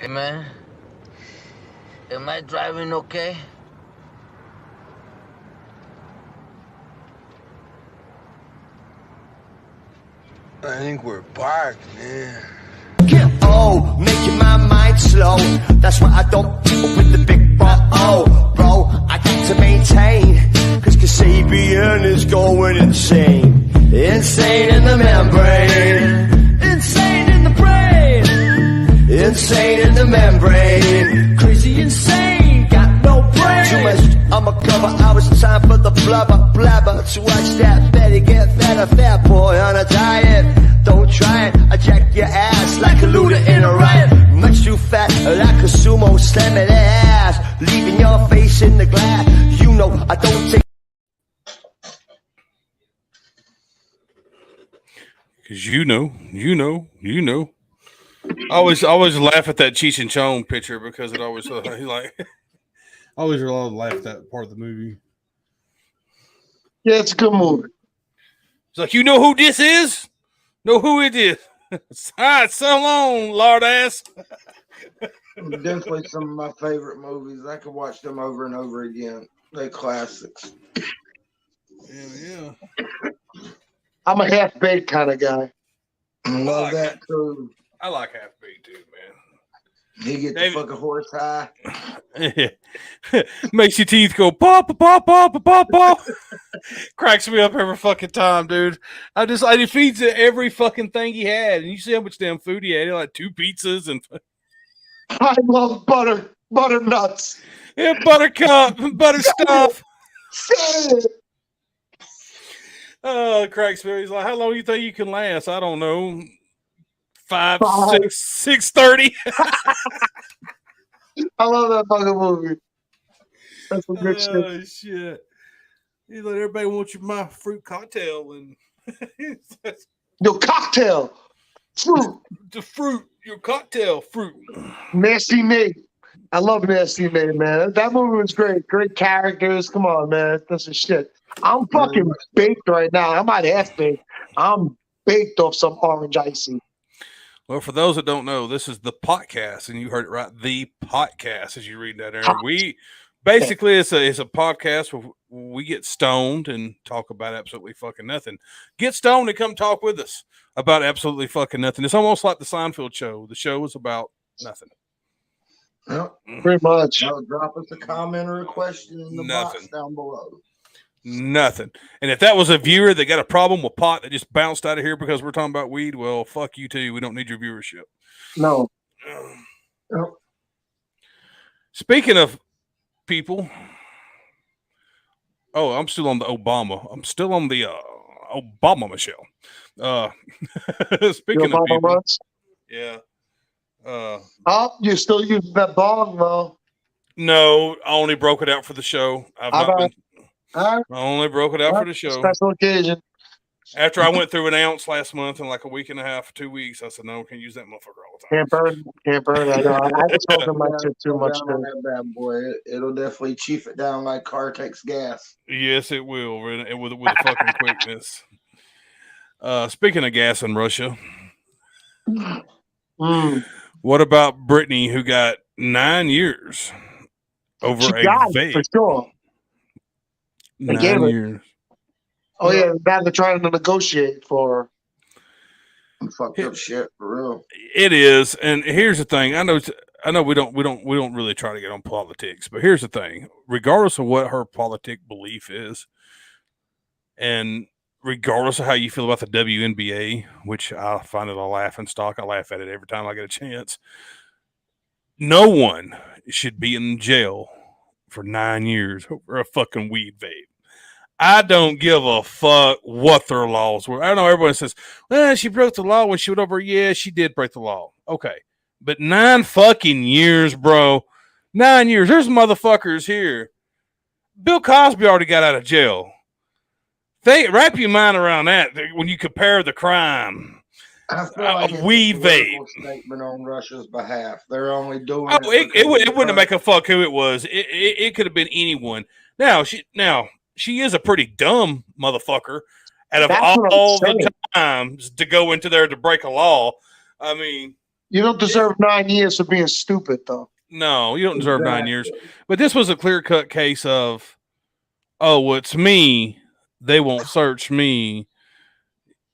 Hey man, am I driving okay? I think we're parked, man. Oh, making my mind slow. That's why I don't deal with the big bro. Oh, bro, I got to maintain. Cause Kasabian is going insane. Insane in the membrane. Insane in the brain. Insane in the membrane. Crazy insane, got no brain. Too much undercover hours, time for the blubber. To watch that Betty get fatter, fat boy on a diet. Don't try it, I jack your ass like a looter in a riot. Much too fat, like a sumo, slamming ass, leaving your face in the glass. You know I don't take. Cause you know. I always laugh at that Cheech and Chong picture because it always like I always laugh at that part of the movie. Yeah, it's a good movie. It's like, you know who this is? Know who it is? All right, so long, lard ass. Definitely some of my favorite movies. I could watch them over and over again. They're classics. Yeah. I'm a half-baked kind of guy. Love that too. I like Half Baked too, man. He get the fucking horse high. Makes your teeth go pop, pop, pop, pop, pop. Cracks me up every fucking time, dude. He feeds it every fucking thing he had, and you see how much damn food he had. He had like 2 pizzas and I love butter nuts. yeah, buttercup, butter stuff. Oh, it cracks me. He's like, how long do you think you can last? I don't know. 5, 6, 6:30. I love that fucking movie. That's some good shit. Oh shit! He's like, everybody wants my fruit cocktail and Your cocktail. Fruit. the fruit, your cocktail fruit. Nasty Nate. I love Nasty Nate, man. That movie was great. Great characters. Come on, man. That's some shit. I'm fucking baked right now. I'm not half baked. I'm baked off some orange icy. Well, for those that don't know, this is the podcast, and you heard it right. The podcast, as you read that, Aaron. We basically it's a podcast where we get stoned and talk about absolutely fucking nothing. Get stoned and come talk with us about absolutely fucking nothing. It's almost like the Seinfeld show. The show is about nothing. Yep. Pretty much. Now drop us a comment or a question in the box down below. Nothing. And if that was a viewer that got a problem with pot that just bounced out of here because we're talking about weed, well, fuck you too. We don't need your viewership. No. Speaking of people, I'm still on the Obama. I'm still on the Obama Michelle. Speaking of people, runs? Yeah. You still using that bong though? No, I only broke it out for the show. I only broke it out for the show. Special occasion. After I went through an ounce last month in like a week and a half, 2 weeks, I said, no, we can't use that motherfucker all the time. Can't burn. I know. I was smoking my shit too much. That bad boy. It'll definitely chief it down like car takes gas. Yes, it will. With a fucking quickness. Speaking of gas in Russia, what about Brittany, who got 9 years over a vape? For sure. 9 years. Oh yeah, now they're trying to negotiate for fucked up shit for real. It is, and here's the thing. I know we don't really try to get on politics, but here's the thing. Regardless of what her politic belief is, and regardless of how you feel about the WNBA, which I find it a laughing stock. I laugh at it every time I get a chance. No one should be in jail for 9 years over a fucking weed vape. I don't give a fuck what their laws were. I know everyone says, well, she broke the law when she went over. Yeah, she did break the law. Okay. But 9 fucking years, bro. 9 years. There's motherfuckers here. Bill Cosby already got out of jail. Wrap your mind around that when you compare the crime. I feel like it's weed vape statement on Russia's behalf. They're only doing it wouldn't make a fuck who it was. It could have been anyone. Now she is a pretty dumb motherfucker out of all the times to go into there to break a law. I mean, You don't deserve 9 years for being stupid, though. No, you don't deserve 9 years. But this was a clear-cut case of, oh, well, it's me. They won't search me.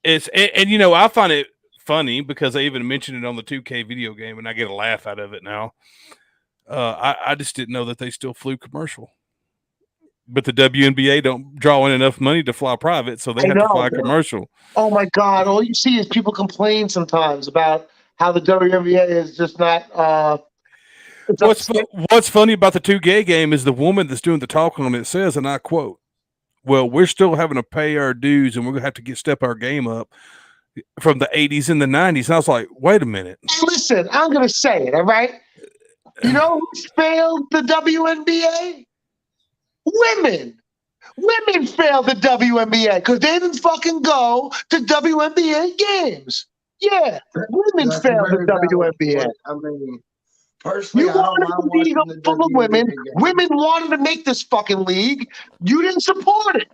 And you know, I find it funny because I even mentioned it on the 2K video game, and I get a laugh out of it now. I just didn't know that they still flew commercial. But the WNBA don't draw in enough money to fly private, so they have to fly commercial. Oh my God! All you see is people complain sometimes about how the WNBA is just not. What's funny about the 2K game is the woman that's doing the talking on it says, and I quote, "Well, we're still having to pay our dues, and we're gonna have to step our game up from the 80s and the 90s." And I was like, "Wait a minute." Listen, I'm gonna say it. All right. You know who failed the WNBA? Women. Women failed the WNBA because they didn't fucking go to WNBA games. Yeah, women failed the WNBA. I mean, personally, you wanted a league full of women. Women wanted to make this fucking league. You didn't support it.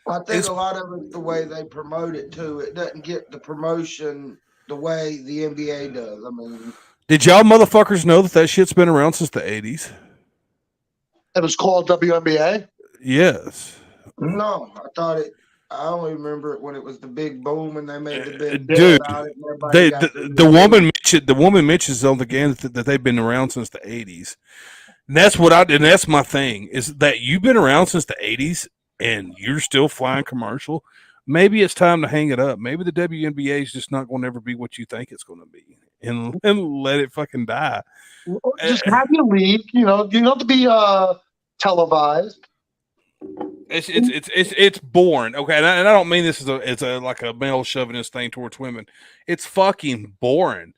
I think a lot of it's the way they promote it too. It doesn't get the promotion the way the NBA does. I mean, did y'all motherfuckers know that shit's been around since the 80s? It was called WNBA? Yes. No, I only remember it when it was the big boom and they made the big dude. The woman mentions on the game that they've been around since the 80s. And that's my thing is that you've been around since the 80s and you're still flying commercial. Maybe it's time to hang it up. Maybe the WNBA is just not going to ever be what you think it's going to be, and let it fucking die. Just have your league, you know to be televised. It's boring. Okay, and I don't mean this as a like a male chauvinist thing towards women. It's fucking boring.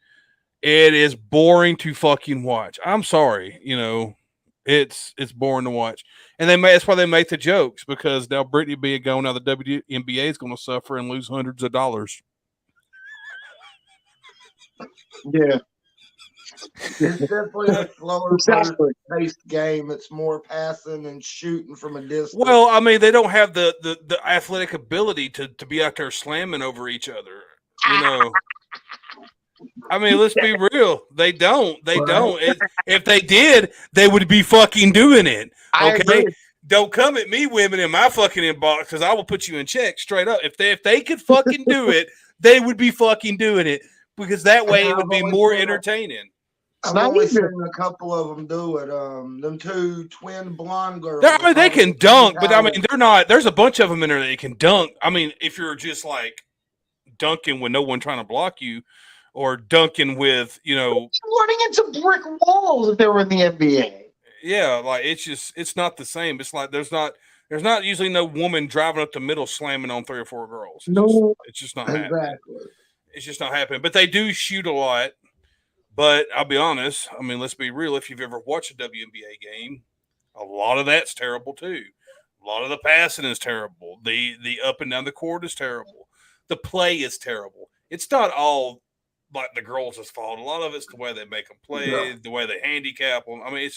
It is boring to fucking watch. I'm sorry, it's boring to watch. And that's why they make the jokes, because now Brittany being gone, now the WNBA is going to suffer and lose hundreds of dollars. Yeah. It's definitely a slower paced game. It's more passing and shooting from a distance. Well, I mean, they don't have the athletic ability to be out there slamming over each other. I mean, let's be real. They don't. If they did, they would be fucking doing it. Okay? Don't come at me, women, in my fucking inbox, because I will put you in check straight up. If they could fucking do it, they would be fucking doing it, because that way it would be more entertaining. I've only seen a couple of them do it. Them two twin blonde girls. I mean, they can dunk, but I mean, they're not. There's a bunch of them in there that can dunk. I mean, if you're just like dunking with no one trying to block you, or dunking with running into brick walls if they were in the NBA. Yeah, like it's not the same. It's like there's not usually no woman driving up the middle slamming on 3 or 4 girls. It's just not happening. It's just not happening. But they do shoot a lot. But I'll be honest. I mean, let's be real. If you've ever watched a WNBA game, a lot of that's terrible too. A lot of the passing is terrible. The up and down the court is terrible. The play is terrible. It's not all like the girls' fault. A lot of it's the way they make them play, the way they handicap them. I mean,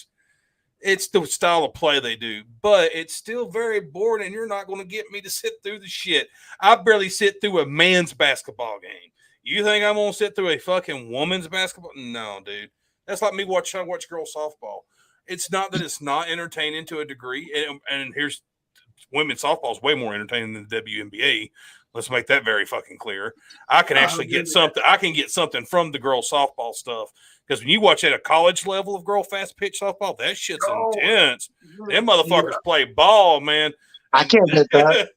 it's the style of play they do, but it's still very boring, and you're not going to get me to sit through the shit. I barely sit through a man's basketball game. You think I'm going to sit through a fucking woman's basketball? No, dude. That's like me trying to watch girls softball. It's not that it's not entertaining to a degree, and here's women's softball is way more entertaining than the WNBA. Let's make that very fucking clear. I can actually get something. I can get something from the girl softball stuff, because when you watch at a college level of girl fast pitch softball, that shit's intense. Them motherfuckers play ball, man. I can't hit that.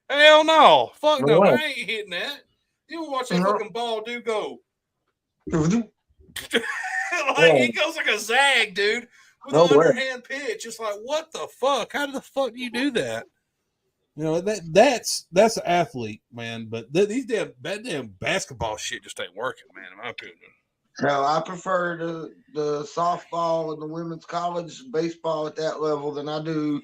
Hell no. Fuck no. I ain't hitting that. You watch that fucking ball, dude, go. It goes like a zag, dude. With an underhand pitch. It's like, what the fuck? How the fuck do you do that? That's an athlete, man. But that damn basketball shit just ain't working, man, in my opinion. Hell, I prefer the softball and the women's college baseball at that level than I do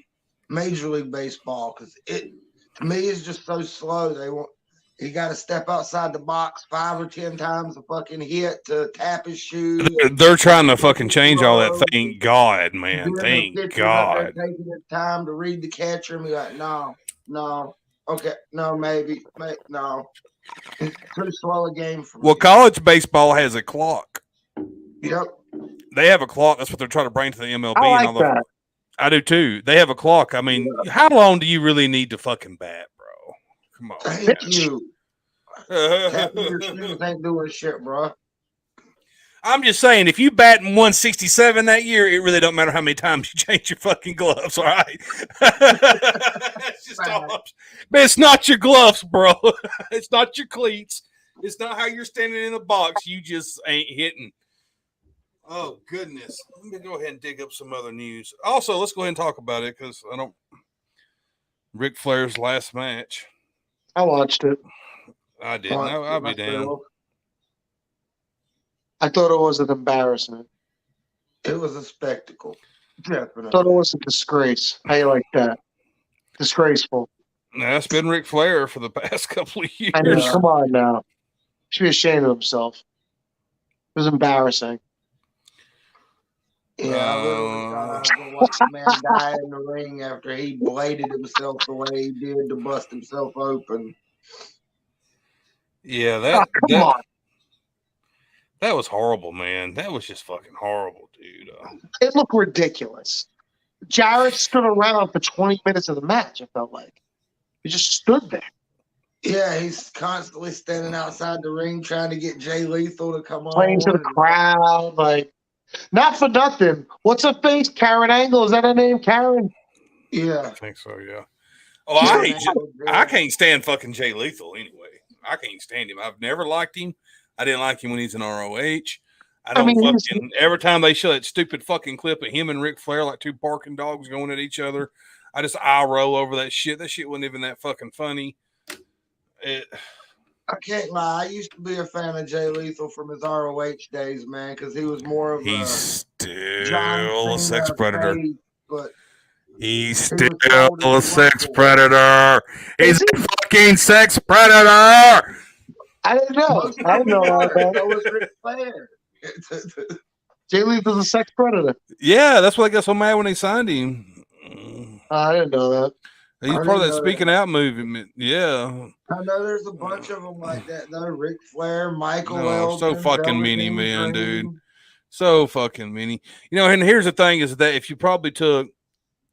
Major League Baseball, because it, to me, is just so slow. You got to step outside the box 5 or 10 times to fucking hit to tap his shoes. They're trying to fucking change all that. Thank God, man. Thank God. They're taking the time to read the catcher and be like, no. Okay, no, maybe no. It's too slow a game for me. Well, college baseball has a clock. Yep. They have a clock. That's what they're trying to bring to the MLB. I like and all that. I do too. They have a clock. I mean, how long do you really need to fucking bat, bro? Come on. Thank you. Tapping your shoes ain't doing shit, bro. I'm just saying, if you bat in 167 that year, it really don't matter how many times you change your fucking gloves, all right? That's just all. But it's not your gloves, bro. It's not your cleats. It's not how you're standing in the box. You just ain't hitting. Oh, goodness. Let me go ahead and dig up some other news. Also, let's go ahead and talk about it because I don't. Ric Flair's last match. I watched it. I didn't. I'll be damned. I thought it was an embarrassment. It was a spectacle. Definitely. I thought it was a disgrace. How you like that? Disgraceful. That's been Ric Flair for the past couple of years. I mean, come on now. He should be ashamed of himself. It was embarrassing. Yeah, I literally thought I was going to watch the man die in the ring after he bladed himself the way he did to bust himself open. Yeah, come on. That was horrible, man. That was just fucking horrible, dude. It looked ridiculous. Jarrett stood around for 20 minutes of the match, it felt like. He just stood there. Yeah, he's constantly standing outside the ring trying to get Jay Lethal to come on. Playing to the crowd, like, not for nothing. What's her face? Karen Angle. Is that her name? Karen? Yeah. I think so, yeah. Oh, I can't stand fucking Jay Lethal anyway. I can't stand him. I've never liked him. I didn't like him when he's in ROH. Every time they show that stupid fucking clip of him and Ric Flair like two barking dogs going at each other, I just eye roll over that shit. That shit wasn't even that fucking funny. I can't lie. I used to be a fan of Jay Lethal from his ROH days, man, because he was more of He's still a sex predator. Face, but he's still a sex predator. He's a fucking sex predator. I didn't know. I didn't know that. That was Ric Flair. Jay Lethal's a sex predator. Yeah, that's why I got so mad when they signed him. I didn't know that. He's part of that speaking out movement. Yeah. I know there's a bunch of them like that, though. Ric Flair, Michael Elgin. So fucking many, man, dude. So fucking many. You know, and here's the thing is that if you probably took,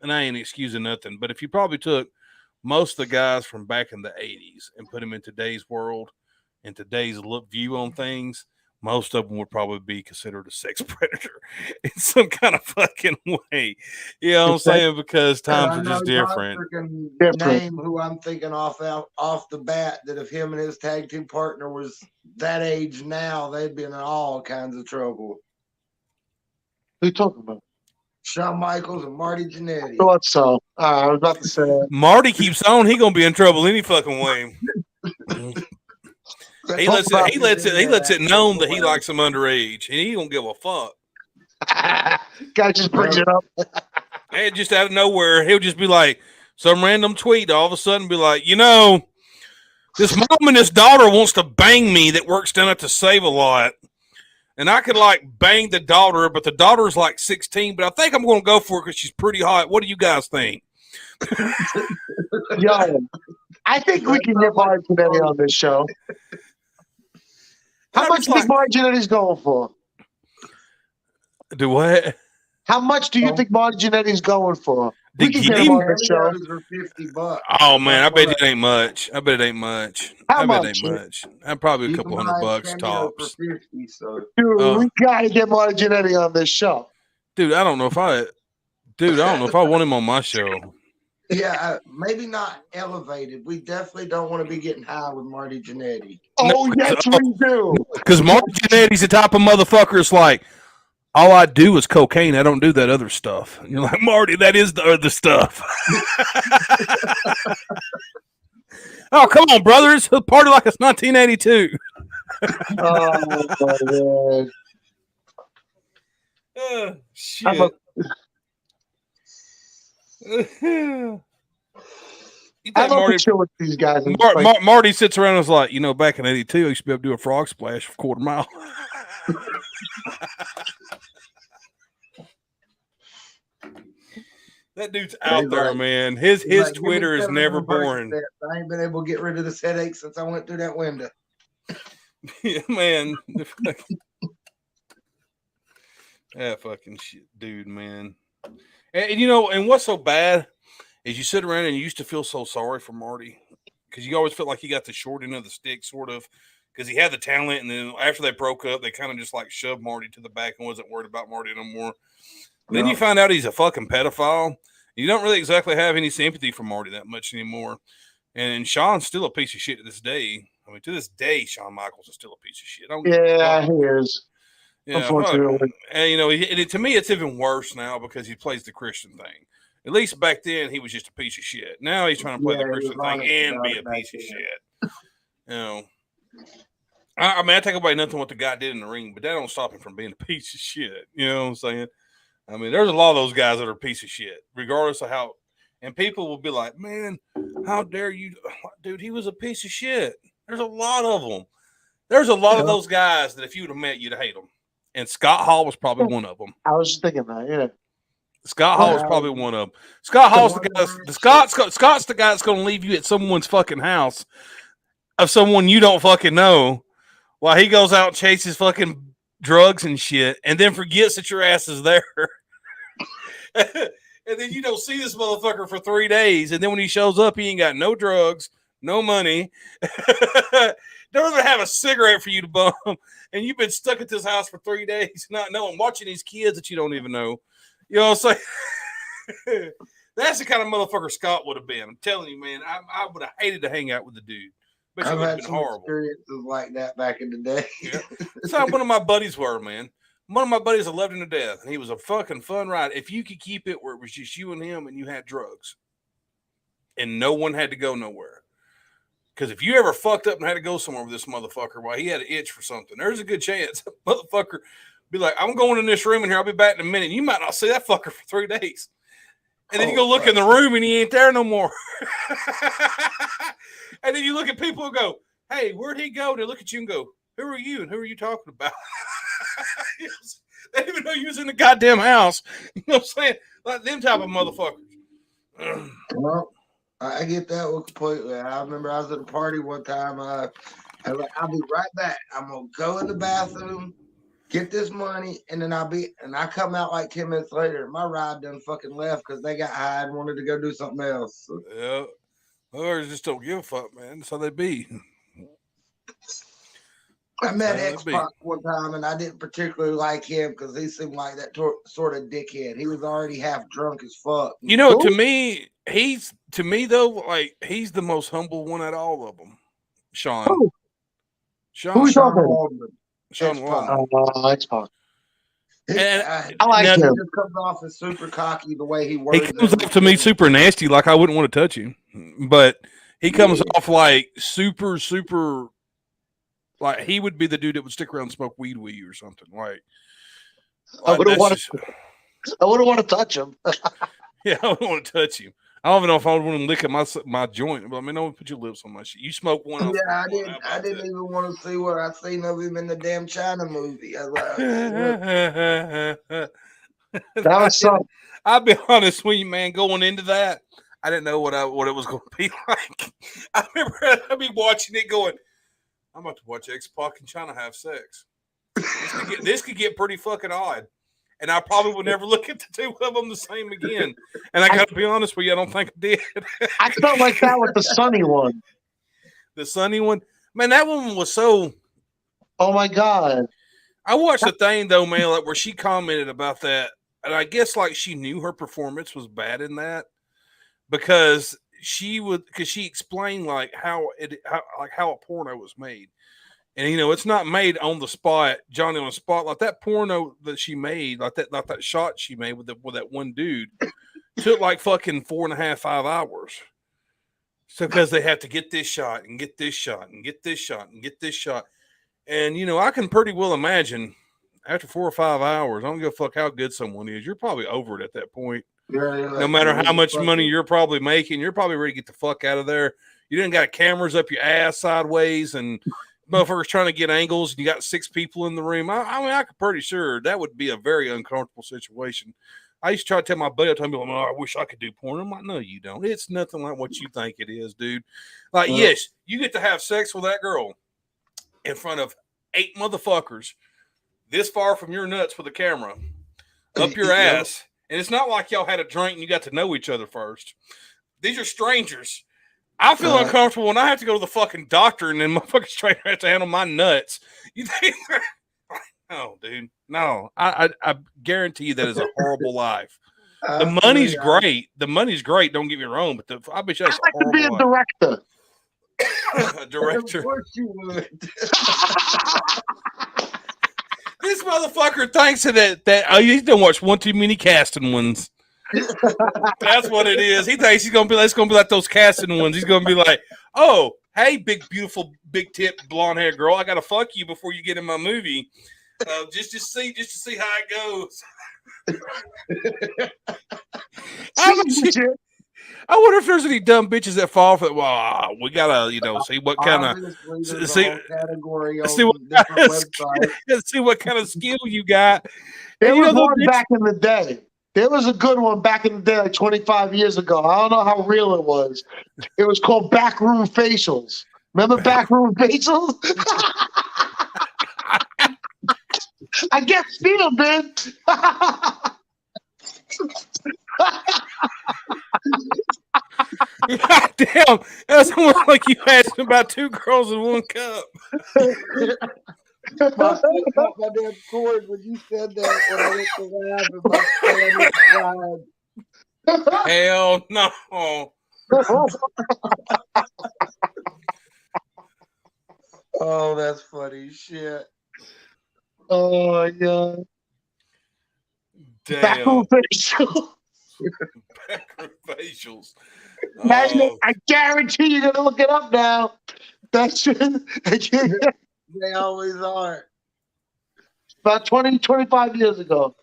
and I ain't excusing nothing, but if you probably took most of the guys from back in the 80s and put them in today's world and today's view on things, most of them would probably be considered a sex predator in some kind of fucking way. You know what I'm saying? Because times are just different. Name who I'm thinking off the bat that if him and his tag team partner was that age now, they'd be in all kinds of trouble. Who you talking about? Shawn Michaels and Marty Jannetty. Thought so. I was about to say that. Marty keeps on. He gonna be in trouble any fucking way. He lets it known that he likes them underage, and he don't give a fuck. Guy just brings it up. And just out of nowhere, he'll just be like some random tweet. All of a sudden, be like, you know, this mom and this daughter wants to bang me that works down at the Save-A-Lot, and I could like bang the daughter, but the daughter's like 16. But I think I'm going to go for it because she's pretty hot. What do you guys think? Yo, I think we can get Marty Jannetty on this show. How much do you think Marty Jannetty's going for? Do what? How much do you think Marty Jannetty's going for? We can get him on the show for $50. Oh man, I bet it ain't much. How much? I'm probably a couple $100 tops. For 50, so. Dude, we gotta get Marty Jannetty on this show. Dude, I don't know if I want him on my show. Yeah, maybe not elevated. We definitely don't want to be getting high with Marty Jannetty. Oh, yes, we do. Because Marty Jannetty's the type of motherfucker. It's like, all I do is cocaine. I don't do that other stuff. And you're like, Marty, that is the other stuff. Oh, come on, brother. It's a party like it's 1982. Oh, my God. Shit. I love to chill with these guys. Marty sits around and is like, you know, back in '82, I used to be able to do a frog splash for a quarter mile. That dude's He's out there, like- man. His He's like, "Give me Twitter is 7 never of them boring. Percocets. I ain't been able to get rid of this headache since I went through that window. Yeah, man. That fucking shit, dude, man. And you know, and what's so bad is you sit around and you used to feel so sorry for Marty because you always felt like he got the short end of the stick, sort of, because he had the talent. And then after they broke up, they kind of just like shoved Marty to the back and wasn't worried about Marty no more. Then you find out he's a fucking pedophile. You don't really exactly have any sympathy for Marty that much anymore. And Sean's still a piece of shit to this day. I mean, to this day, Shawn Michaels is still a piece of shit. Yeah, he is. Yeah, Unfortunately. and you know, to me, it's even worse now because he plays the Christian thing. At least back then, he was just a piece of shit. Now he's trying to play the Christian thing and be a piece of shit. You know, I mean, I take away nothing what the guy did in the ring, but that don't stop him from being a piece of shit. You know what I'm saying? I mean, there's a lot of those guys that are a piece of shit, regardless of how. And people will be like, "Man, how dare you, dude? He was a piece of shit." There's a lot of them. There's a lot of those guys that if you'd have met, you'd hate them. And Scott Hall was probably one of them. I was just thinking that, yeah. Scott Hall was probably one of them. Scott Hall's the guy. Scott's the guy that's going to leave you at someone's fucking house of someone you don't fucking know, while he goes out and chases fucking drugs and shit, and then forgets that your ass is there. And then you don't see this motherfucker for 3 days, and then when he shows up, he ain't got no drugs, no money, don't even have a cigarette for you to bum, and you've been stuck at this house for 3 days, not knowing, watching these kids that you don't even know. You know what I'm saying? That's the kind of motherfucker Scott would have been. I'm telling you, man, I would have hated to hang out with the dude. But I've it would have had been some horrible. experiences like that back in the day. Yeah. That's how one of my buddies were, man. One of my buddies, I loved him to death, and he was a fucking fun ride. If you could keep it where it was just you and him and you had drugs and no one had to go nowhere. Because if you ever fucked up and had to go somewhere with this motherfucker while he had an itch for something, there's a good chance motherfucker be like, I'm going in this room in here. I'll be back in a minute. And you might not see that fucker for 3 days. And then you go look in the room and he ain't there no more. And then you look at people and go, hey, where'd he go? They look at you and go, who are you? And who are you talking about? They didn't even know you was in the goddamn house. You know what I'm saying? Like them type of motherfuckers. Well, I get that one completely. I remember I was at a party one time. I was like, I'll be right back. I'm gonna go in the bathroom, get this money, and then I come out like 10 minutes later. My ride done fucking left because they got high and wanted to go do something else. So. Yeah. Others just don't give a fuck, man. That's how they be. I met X-Pac one time, and I didn't particularly like him because he seemed like that sort of dickhead. He was already half drunk as fuck. You know, to me, he's the most humble one out of all of them. Sean. Who? Sean. Who's talking? Sean Waldman. X-Pac. And I like him. He just comes off as super cocky the way he works. He comes off to me super nasty, like I wouldn't want to touch him. But he comes off like super, super. Like he would be the dude that would stick around and smoke weed with you or something. Like I wouldn't want to touch him. Yeah, I wouldn't want to touch him. I don't even know if I would want him licking my joint. But I mean, don't put your lips on my shit. You smoke one. Yeah, I didn't even want to see what I seen of him in the damn China movie. I was like, that was something. I'll be honest with you, man. Going into that, I didn't know what it was going to be like. I remember I'd be watching it going, I'm about to watch X-Pac and China have sex. This could get pretty fucking odd. And I probably would never look at the two of them the same again. And I got to be honest with you, I don't think I did. I felt like that with the Sunny one. The Sunny one? Man, that one was so... Oh, my God. I watched the thing, though, man, like where she commented about that. And I guess like she knew her performance was bad in that. Because she explained like how a porno was made. And, you know, it's not made on the spot, Johnny on the spot. Like that porno that she made, like that shot she made with that one dude took like fucking 4.5, 5 hours. So because they have to get this shot and get this shot and get this shot and get this shot. And, you know, I can pretty well imagine after 4 or 5 hours, I don't give a fuck how good someone is. You're probably over it at that point. No matter how much money you're probably making, you're probably ready to get the fuck out of there. You didn't got cameras up your ass sideways and motherfuckers trying to get angles, and you got 6 people in the room. I mean, I'm pretty sure that would be a very uncomfortable situation. I used to try to tell my buddy, I told me, I wish I could do porn. I'm like, no, you don't. It's nothing like what you think it is, dude. Like, yes, you get to have sex with that girl in front of 8 motherfuckers this far from your nuts with a camera up your ass. And it's not like y'all had a drink and you got to know each other first. These are strangers. I feel uncomfortable when I have to go to the fucking doctor and then motherfucking stranger has to handle my nuts. You think? No, dude. No. I guarantee you that is a horrible life. The money's great. The money's great. Don't get me wrong, but I bet you that's I'd like to be a director. A director. Of course you would. This motherfucker thinks that you don't watch one too many casting ones. That's what it is. He thinks it's gonna be like those casting ones. He's gonna be like, oh, hey, big, beautiful, big tip, blonde hair girl, I gotta fuck you before you get in my movie. Just to see how it goes. I wonder if there's any dumb bitches that fall for it. Well, we gotta, see what kind of see what kind of skill you got. There was one back in the day. There was a good one back in the day, like 25 years ago. I don't know how real it was. It was called Backroom Facials. Remember Backroom Facials? I get Steel, man. God damn, that's almost like you asked about 2 girls in 1 cup. My damn cord when you said that when I went to laugh and my family cried. Hell no. Oh, that's funny shit. Oh my god. Damn. Backroom Facials. Backroom Facials. Imagine, I guarantee you're gonna look it up now. That's They always are. About 20, 25 years ago.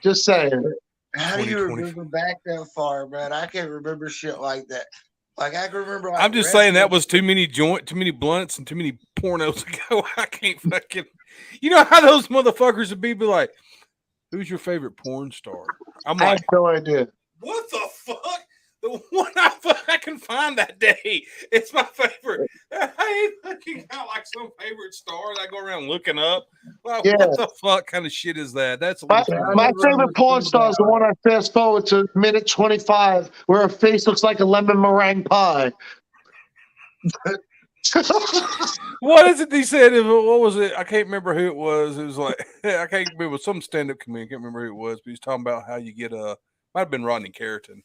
Just saying. How do you remember back that far, man? I can't remember shit like that. Like I can remember. I'm just saying that was too many blunts, and too many pornos ago. I can't fucking. You know how those motherfuckers would be like, "Who's your favorite porn star?" I'm like, I have no idea. What the fuck? The one I can find that day. It's my favorite. I fucking got like some favorite star that I go around looking up. Like, what the fuck kind of shit is that? That's my favorite porn star is the one I fast forward to minute 25, where her face looks like a lemon meringue pie. What is it he said? What was it? I can't remember who it was. It was like, I can't remember, some stand-up comedian. I can't remember who it was, but he's talking about how you get might have been Rodney Carrington.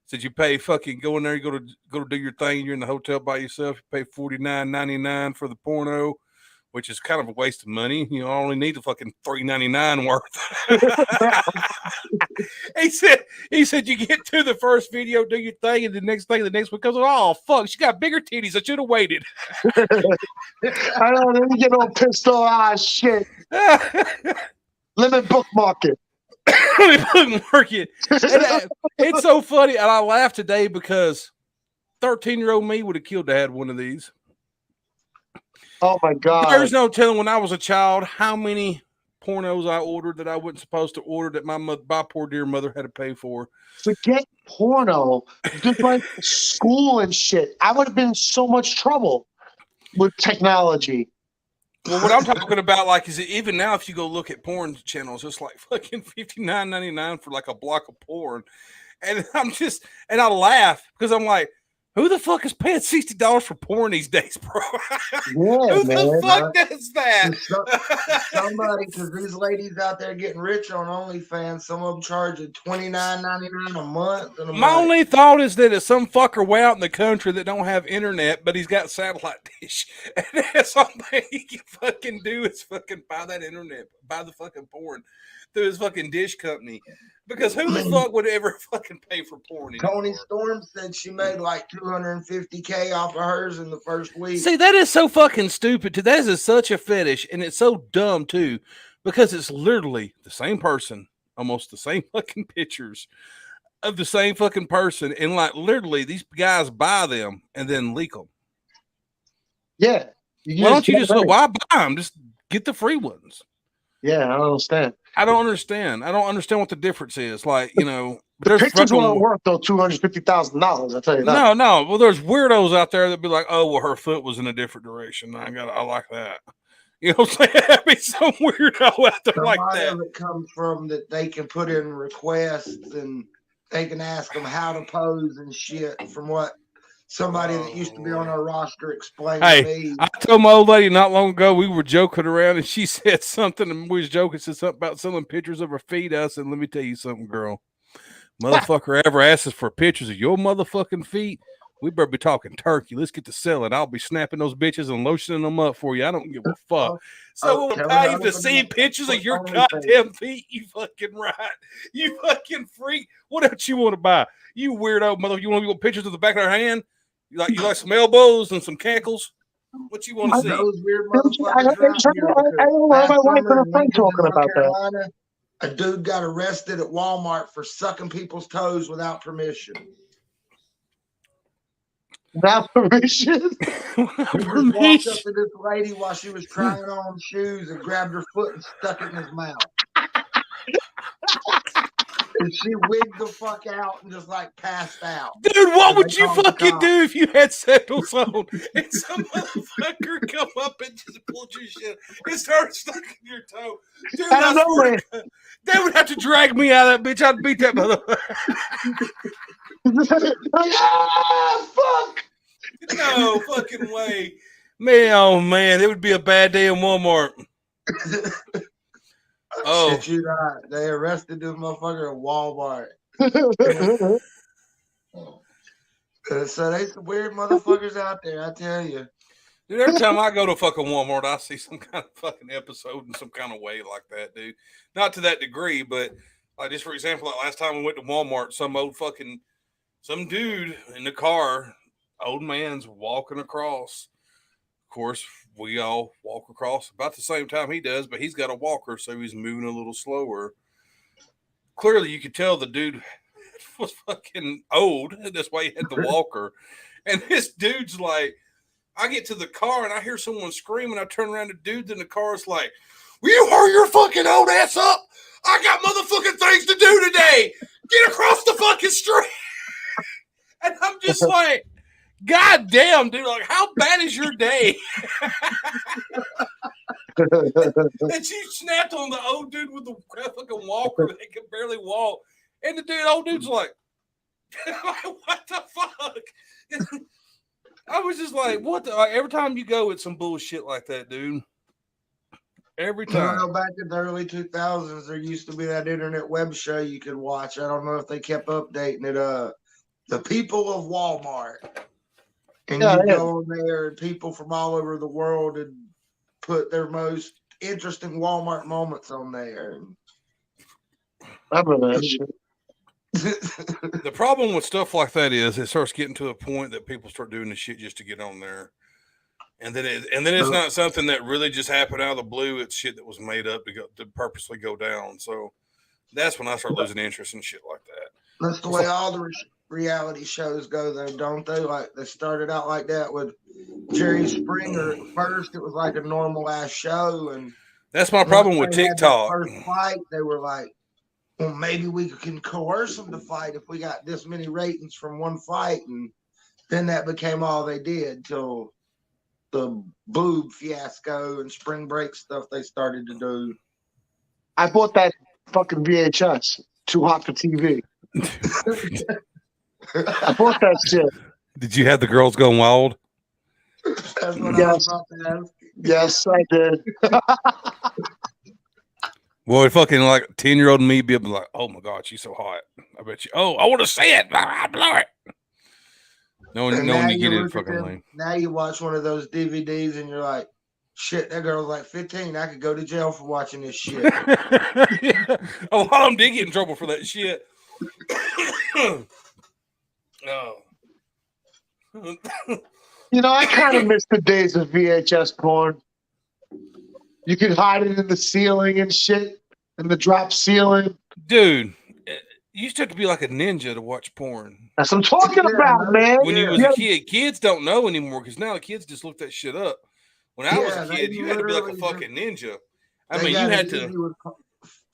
Said you pay fucking go in there, you go to do your thing, you're in the hotel by yourself, you pay $49.99 for the porno, which is kind of a waste of money. You only need the fucking $3.99 worth. He said you get to the first video, do your thing, and the next one comes, oh fuck, she got bigger titties. I should have waited. I know, then you get all pissed off. Ah, shit. Limit bookmark it. Bookmark it. It's so funny, and I laugh today because 13-year-old me would have killed to have one of these. Oh my god! There's no telling when I was a child how many pornos I ordered that I wasn't supposed to order that my poor dear mother had to pay for. Forget porno, just like school and shit. I would have been in so much trouble with technology. Well, what I'm talking about, like, is even now, if you go look at porn channels, it's like fucking $59.99 for like a block of porn, and I laugh because I'm like, who the fuck is paying $60 for porn these days, bro? Yeah, Who the fuck does that? Somebody, because these ladies out there getting rich on OnlyFans, some of them charging $29.99 a month. My only thought is that it's some fucker way out in the country that don't have internet, but he's got satellite dish, and that's something he can fucking do is fucking buy that internet, buy the fucking porn through his fucking dish company. Because who the fuck would ever fucking pay for porn anymore? Tony Storm said she made like $250K off of hers in the first week. See, that is so fucking stupid. That is such a fetish, and it's so dumb too, because it's literally the same person, almost the same fucking pictures of the same fucking person, and like literally these guys buy them and then leak them. Yeah. Why don't you why buy them? Just get the free ones. Yeah, I don't understand. I don't understand. I don't understand what the difference is. Like, you know, The there's pictures fucking weren't worth though $250,000. I'll tell you that. no. Well, there's weirdos out there that be like, oh, well, her foot was in a different direction. I like that. You know what I'm saying? I mean, some weirdo out there A like lot that. of it comes from that they can put in requests and they can ask them how to pose and shit. From what somebody that used to be on our roster explained to Hey, me. I told my old lady not long ago we were joking around, and she said something, and we was joking, said something about selling pictures of her feet. I said, "Let me tell you something, girl. Motherfucker ever asks us for pictures of your motherfucking feet, we better be talking turkey. Let's get to selling. I'll be snapping those bitches and lotioning them up for you. I don't give a fuck. So we'll tell pay her you to to open see up pictures of your OnlyFans. goddamn feet. You fucking right. You fucking freak. What else you want to buy? You weirdo mother. You want pictures of the back of her hand? You like some elbows and some cankles? What you want to see? Those weird I motherfuckers right here. don't know Last my wife summer and in a friend Lincoln, talking North about that. Carolina, a dude got arrested at Walmart for sucking people's toes without permission. Without permission. He just walked up to this lady while she was trying on shoes and grabbed her foot and stuck it in his mouth. And she wigged the fuck out and just like passed out. Dude, what And would they you called the fucking cops. do if you had sandals on and some motherfucker come up and just pulled your shit and started stuck in your toe? Dude, I don't know, swear man. to God, they would have to drag me out of that bitch. I'd beat that motherfucker. Fuck. No fucking way. Man, oh man, it would be a bad day in Walmart. Oh. Shit, you not. They arrested this motherfucker at Walmart. So they some weird motherfuckers out there, I tell you. Dude, every time I go to fucking Walmart, I see some kind of fucking episode in some kind of way like that, dude. Not to that degree, but like just for example, like last time we went to Walmart, some dude in the car, old man's walking across. Of course, we all walk across about the same time he does, but he's got a walker, so he's moving a little slower. Clearly, you could tell the dude was fucking old. That's why he had the walker. And this dude's like, I get to the car and I hear someone screaming. I turn around, the dude in the car is like, will you hurry your fucking old ass up? I got motherfucking things to do today. Get across the fucking street. And I'm just like, God damn, dude, like, how bad is your day? And she snapped on the old dude with the fucking walker that could barely walk. And the old dude's like, what the fuck? I was just like, what the? Like, every time you go, it's some bullshit like that, dude. Every time. You know, back in the early 2000s, there used to be that internet web show you could watch. I don't know if they kept updating it. The People of Walmart. And you go on there, and people from all over the world and put their most interesting Walmart moments on there. I remember that shit. The problem with stuff like that is it starts getting to a point that people start doing the shit just to get on there. And then it's not something that really just happened out of the blue. It's shit that was made up to purposely go down. So that's when I start losing interest in shit like that. That's the way all the reality shows go, though, don't they? Like, they started out like that with Jerry Springer. At first, it was like a normal ass show, and that's my problem with TikTok. First fight, they were like, well, maybe we can coerce them to fight if we got this many ratings from one fight, and then that became all they did till the boob fiasco and spring break stuff they started to do. I bought that fucking VHS. Too hot for TV. I bought that shit. Did you have the girls going wild? That's what I was about to ask. Yes, I did. Boy, fucking like 10-year-old me be like, oh my God, she's so hot. I bet you. Oh, I want to see it. I blow it. No one you get it fucking lame. Now you watch one of those DVDs and you're like, shit, that girl's like 15. I could go to jail for watching this shit. Yeah. A lot of them did get in trouble for that shit. Oh. You know, I kind of miss the days of VHS porn. You could hide it in the ceiling and shit, in the drop ceiling. Dude, you used to have to be like a ninja to watch porn. That's what I'm talking about, man. When you was a kid, kids don't know anymore because now the kids just look that shit up. When I was a kid, you had to be like a fucking ninja. I They mean, got you it had easy to.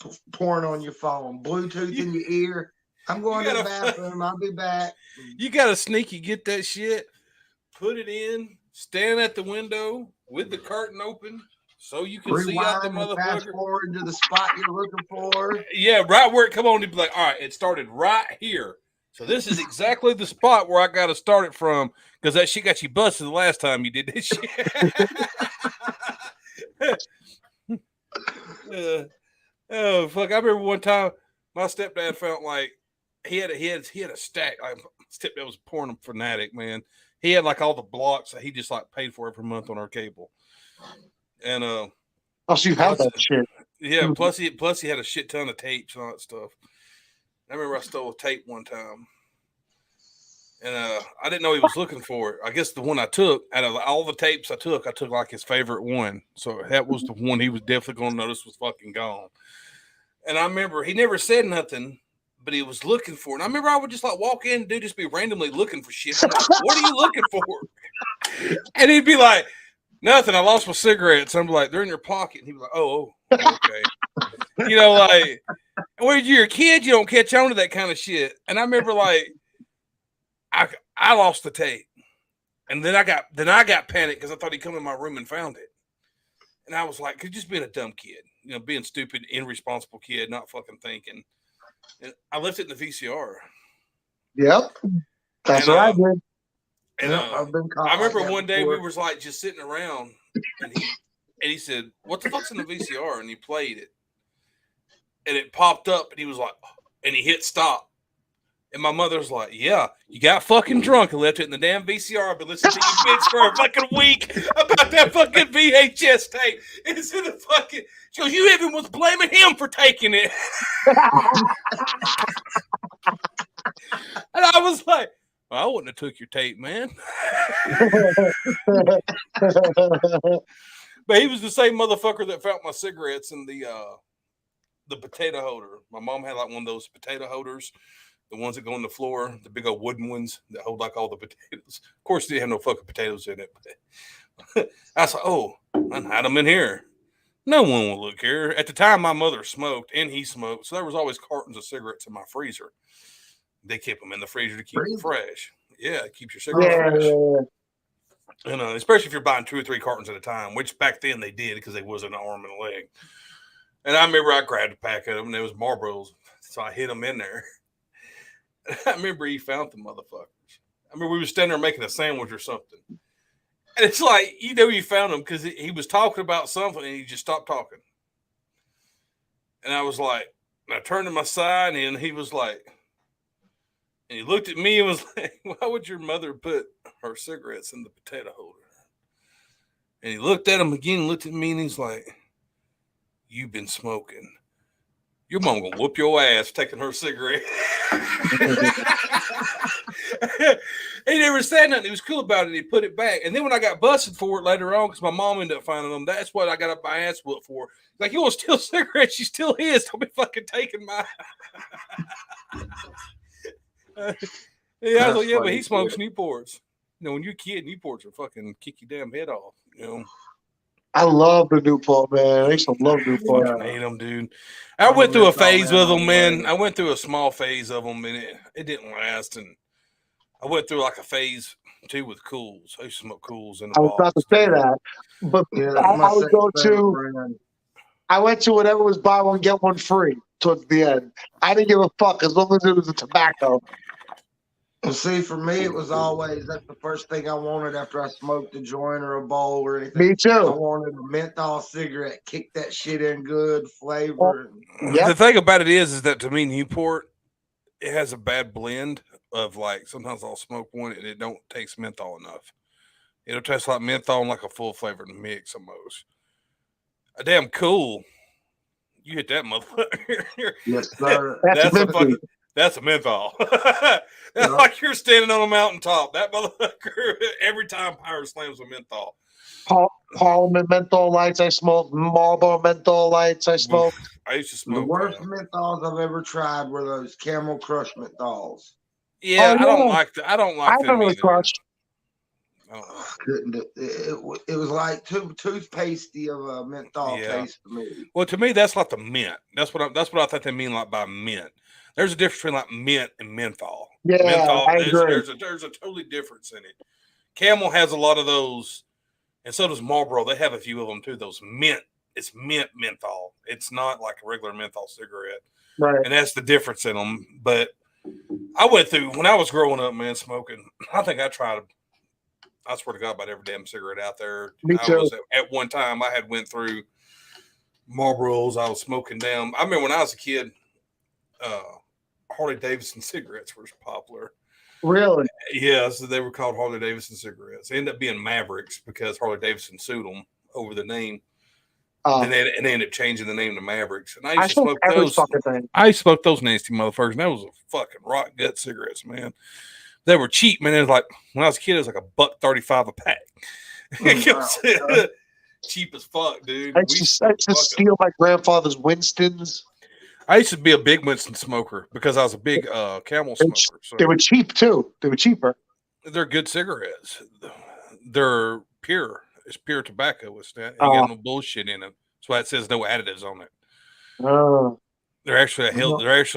with porn on your phone, Bluetooth in your ear. I'm going to the bathroom. I'll be back. You got to sneaky get that shit, put it in, stand at the window with the curtain open so you can see out the Rewind and fast motherfucker. forward to the spot you're looking for. Yeah, right where it come on, to be like, all right, it started right here. So this is exactly the spot where I got to start it from because that shit got you busted the last time you did this shit. Oh fuck! I remember one time my stepdad felt like he had a stack. Like, stepdad was a porn fanatic, man. He had like all the blocks that he just like paid for every month on our cable, and Oh, so you have that shit. yeah. Mhm. Plus he had a shit ton of tapes and all that stuff. I remember I stole a tape one time, and I didn't know he was looking for it. I guess the one I took out of all the tapes I took like his favorite one. So that was the one he was definitely going to notice was fucking gone. And I remember he never said nothing, but he was looking for it. And I remember I would just like walk in and dude just be randomly looking for shit. I'm like, what are you looking for? And he'd be like, nothing. I lost my cigarettes. I'm like, they're in your pocket. And he'd be like, oh, okay. You know, like, when you're a kid, you don't catch on to that kind of shit. And I remember like, I lost the tape. And then I got panicked because I thought he'd come in my room and found it. And I was like, could just being a dumb kid, you know, being stupid, irresponsible kid, not fucking thinking. And I left it in the VCR. Yep. That's what I did. And I've been caught I remember like one day before. we was like just sitting around, and he said, "What the fuck's in the VCR?" And he played it, and it popped up, and he was like, and he hit stop. And my mother was like, yeah, you got fucking drunk and left it in the damn VCR. I've been listening to you bitch for a fucking week about that fucking VHS tape. It's in the fucking. She goes, you even was blaming him for taking it. And I was like, well, I wouldn't have took your tape, man. But he was the same motherfucker that found my cigarettes in the potato holder. My mom had like one of those potato holders. The ones that go on the floor, the big old wooden ones that hold like all the potatoes. Of course, they didn't have no fucking potatoes in it. But I was like, oh, I hide them in here. No one will look here. At the time, my mother smoked and he smoked. So there was always cartons of cigarettes in my freezer. They kept them in the freezer to keep them fresh. Yeah, it keeps your cigarettes fresh. Yeah. And especially if you're buying 2 or 3 cartons at a time, which back then they did because they wasn't an arm and a leg. And I remember I grabbed a pack of them and it was Marlboros. So I hid them in there. I remember he found the motherfuckers. I remember we were standing there making a sandwich or something. And it's like, you know, you found him because he was talking about something and he just stopped talking. And I was like, and I turned to my side and he was like, and he looked at me and was like, why would your mother put her cigarettes in the potato holder? And he looked at him again, looked at me and he's like, you've been smoking. Your mom gonna whoop your ass taking her cigarette. He never said nothing. He was cool about it. He put it back. And then when I got busted for it later on, because my mom ended up finding them, that's what I got up my ass whooped for. Like, you want to steal cigarettes? She's still his. Don't be fucking taking mine. Yeah, I was like, yeah, but he smokes Newports. You know, when you're a kid, Newports are fucking kick your damn head off. You know. I love the Newport, man. I used to love Newport. I hate them, dude. I went through a phase with them, man. I went through a small phase of them, and it didn't last. And I went through like a phase too with Cools. I used to smoke Cools in the I was about to say that, but Yeah, I would go to. I went to whatever was buy one get one free towards the end. I didn't give a fuck as long as it was a tobacco. Well, see, for me, it was always that's the first thing I wanted after I smoked a joint or a bowl or anything. Me too. I wanted a menthol cigarette, kick that shit in good, flavor. Yep. The thing about it is that to me, Newport, it has a bad blend of like sometimes I'll smoke one and it don't taste menthol enough. It'll taste like menthol and like a full flavored mix almost. A damn Cool. You hit that motherfucker. Yes, sir. That's a menthol. That's like you're standing on a mountaintop. That motherfucker, every time Power slams a menthol. Parliament menthol lights I smoked. Marlboro menthol lights I smoked. I used to smoke. The worst menthols I've ever tried were those Camel Crush menthols. Yeah, I don't like them. I remember the Crush. I don't know. Couldn't it was like toothpastey of a menthol Yeah. taste to me. Well, to me, that's like the mint. That's what I think they mean like by mint. There's a difference between like mint and menthol. Yeah, Menthol, I agree. there's a totally difference in it. Camel has a lot of those, and so does Marlboro. They have a few of them too. Those mint, it's mint menthol. It's not like a regular menthol cigarette, Right. and that's the difference in them. But I went through when I was growing up, man, smoking. I think I tried. I swear to God, about every damn cigarette out there. Me I too. was at one time. I had went through Marlboros. I was smoking them. I remember when I was a kid, Harley Davidson cigarettes were popular. Really? Yeah, so they were called Harley Davidson cigarettes. They ended up being Mavericks because Harley Davidson sued them over the name. And they ended up changing the name to Mavericks. And I used to smoke those. I used to smoke those nasty motherfuckers. And that was a fucking rock gut cigarettes, man. They were cheap, man. It was like when I was a kid, it was like $1.35 a pack. Cheap as fuck, dude. I used to steal my grandfather's Winstons. I used to be a big Winston smoker because I was a big Camel smoker. So they were cheap too. They were cheaper. They're good cigarettes. They're pure. It's pure tobacco. It's not, you got no bullshit in it. That's why it says no additives on it. They're actually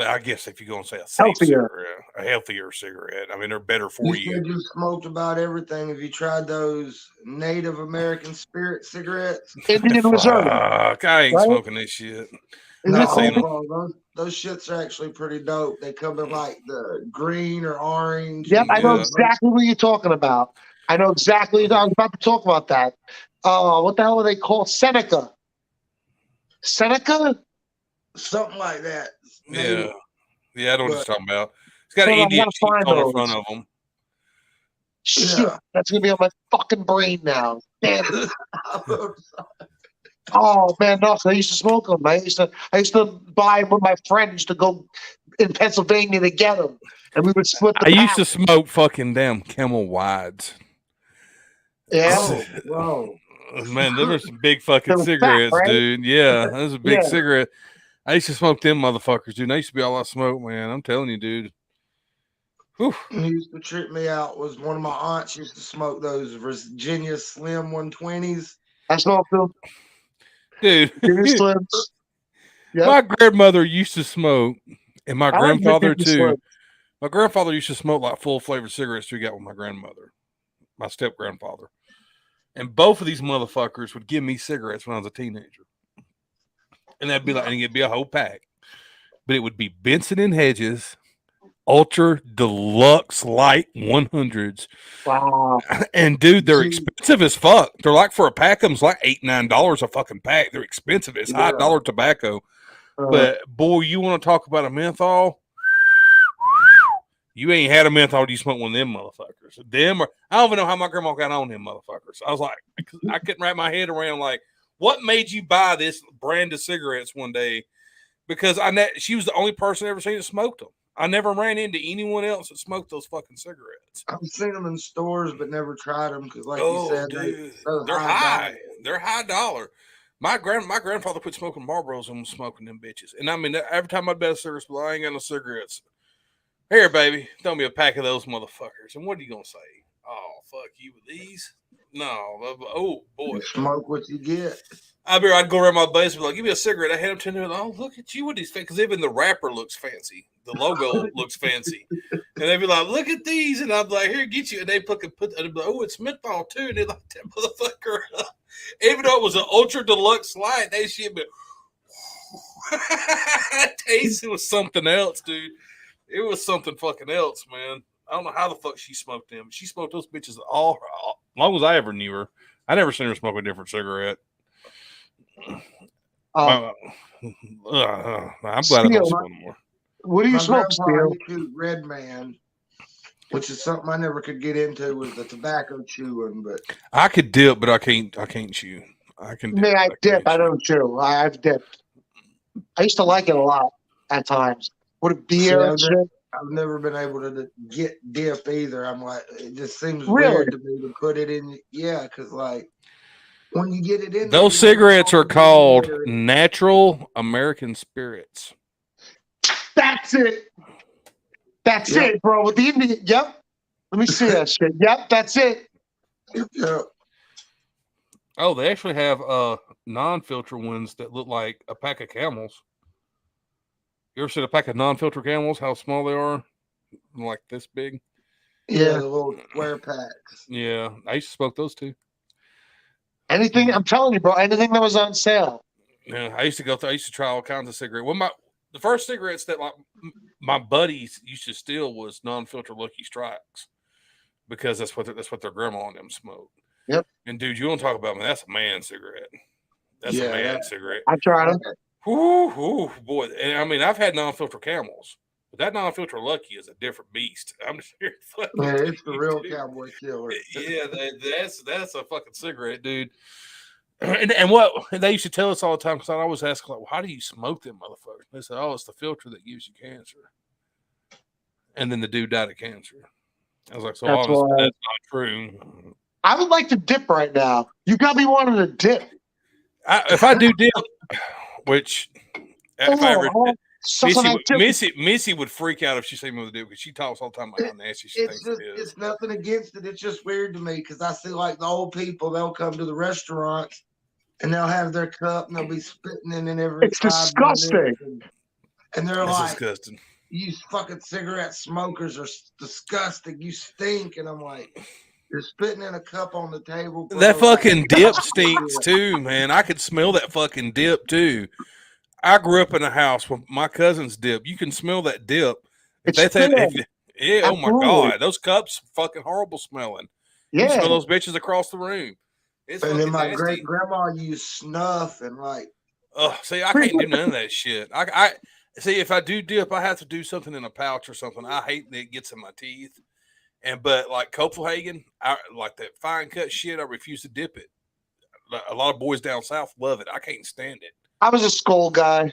I guess if you're going to say a safe cigarette, a healthier cigarette. I mean, they're better for you. You smoked about everything. Have you tried those Native American spirit cigarettes? Indian Reserve. I ain't smoking this shit. No, those shits are actually pretty dope. They come in like the green or orange. Yep, I know exactly what you're talking about. I know exactly. I was about to talk about that. What the hell are they called? Seneca. Seneca? Something like that. Yeah. Yeah, I know what you're talking about. It's got an Indian sheep on the front of them. Shit, that's going to be on my fucking brain now. Damn it. Oh man, no! I used to smoke them. I used to buy them with my friends to go in Pennsylvania to get them, and we would split. I used to smoke fucking damn Camel Wides. Yeah, whoa, man, them are some big fucking cigarettes, fat, right? Dude. Yeah, that was a big cigarette. I used to smoke them motherfuckers, dude. They used to be all I smoke, man. I'm telling you, dude. Whew. He used to trip me out. Was one of my aunts used to smoke those Virginia Slim 120s. I smoked them. Dude, my grandmother used to smoke, and my grandfather too. My grandfather used to smoke like full flavored cigarettes we got with my grandmother, my step grandfather, and both of these motherfuckers would give me cigarettes when I was a teenager, and that'd be like, and it'd be a whole pack, but it would be Benson and Hedges Ultra Deluxe Light 100s. Wow. And dude, they're expensive as fuck. They're like for a pack of them's like $8-9 a fucking pack. They're expensive. It's high dollar tobacco. But boy, you want to talk about a menthol? You ain't had a menthol, you smoke one of them motherfuckers. I don't even know how my grandma got on them motherfuckers. I was like, I couldn't wrap my head around like, what made you buy this brand of cigarettes one day? Because she was the only person I ever seen that smoked them. I never ran into anyone else that smoked those fucking cigarettes. I've seen them in stores, but never tried them because, like you said, they're high. They're high dollar. My grandfather quit smoking Marlboros and was smoking them bitches. And I mean, every time I'd bet a cigarette, well, I ain't got no cigarettes. Here, baby, throw me a pack of those motherfuckers. And what are you gonna say? Oh, fuck you with these? No. Oh boy, you smoke what you get. I'd go around my base and be like, give me a cigarette. I had them 10 minutes. Oh, look at you with these things. Because even the wrapper looks fancy. The logo looks fancy. And they'd be like, look at these. And I'd be like, here, get you. And they'd put oh, it's menthol too. And they'd like that motherfucker up. Even though it was an ultra deluxe light, they should be. Taste, it was something else, dude. It was something fucking else, man. I don't know how the fuck she smoked them. She smoked those bitches all long as I ever knew her. I never seen her smoke a different cigarette. I'm glad I don't smoke anymore. What do you smoke, Steel? Red Man, which is something I never could get into with the tobacco chewing. But I could dip, but I can't chew. I can. Dip, I dip. I don't chew. I've dipped. I used to like it a lot at times. What a beer. I've never been able to get dip either. I'm like, it just seems weird to me to put it in. Yeah, because like. When you get it in, those cigarettes are called Natural American Spirits. That's it. That's it, bro. With the Indian, yep. Let me see that shit. Yep, that's it. Yeah. Oh, they actually have non-filter ones that look like a pack of Camels. You ever seen a pack of non-filter Camels? How small they are, like this big. Yeah, the little square packs. Yeah, I used to smoke those too. Anything, I'm telling you, bro, anything that was on sale. Yeah, I used to go through. I used to try all kinds of cigarettes. Well, the first cigarettes that like my buddies used to steal was non-filter Lucky Strikes because that's what their grandma and them smoked. Yep. And dude, you want to talk about, man? That's a man cigarette. That's a man cigarette. I tried them. Ooh, boy. And I mean, I've had non-filter Camels, but that non-filter Lucky is a different beast. I'm just here. Man, it's the real cowboy killer. Yeah, that's a fucking cigarette, dude. And what they used to tell us all the time, because I always ask, like, well, how do you smoke them motherfuckers? They said, oh, it's the filter that gives you cancer. And then the dude died of cancer. I was like, so obviously that's not true. I would like to dip right now. You got me wanting to dip. If I do dip, which if I ever, Missy would freak out if she seen me with a dip because she talks all the time about how nasty she thinks it is. It's nothing against it. It's just weird to me because I see like the old people, they'll come to the restaurants and they'll have their cup and they'll be spitting in every. It's disgusting. And they're like, disgusting. You fucking cigarette smokers are disgusting. You stink. And I'm like, you're spitting in a cup on the table. Bro. That fucking dip stinks too, man. I could smell that fucking dip too. I grew up in a house with my cousin's dip. You can smell that dip. Oh my God. Those cups fucking horrible smelling. Yeah. You smell those bitches across the room. It's and then my great grandma used snuff and like. See, I can't do none of that shit. I see if I do dip, I have to do something in a pouch or something. I hate that it gets in my teeth. But like Copenhagen, I like that fine cut shit. I refuse to dip it. A lot of boys down south love it. I can't stand it. I was a Skull guy.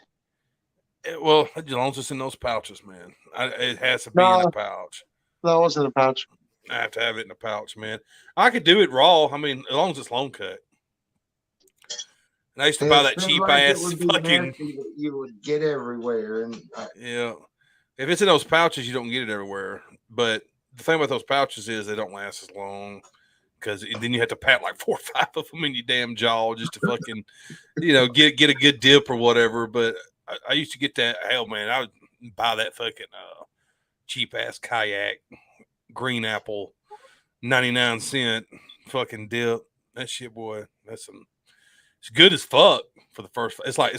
Well, as long as it's in those pouches, man. It has to be in a pouch. No, it wasn't a pouch. I have to have it in a pouch, man. I could do it raw. I mean, as long as it's long cut. And I used to buy that cheap ass fucking. You would get everywhere, and yeah, if it's in those pouches, you don't get it everywhere. But the thing about those pouches is they don't last as long because then you have to pat like 4 or 5 of them in your damn jaw just to fucking, get a good dip or whatever. But I used to get that. Hell, man, I would buy that fucking cheap ass kayak green apple 99-cent fucking dip. That shit, boy, that's some. It's good as fuck for the first. It's like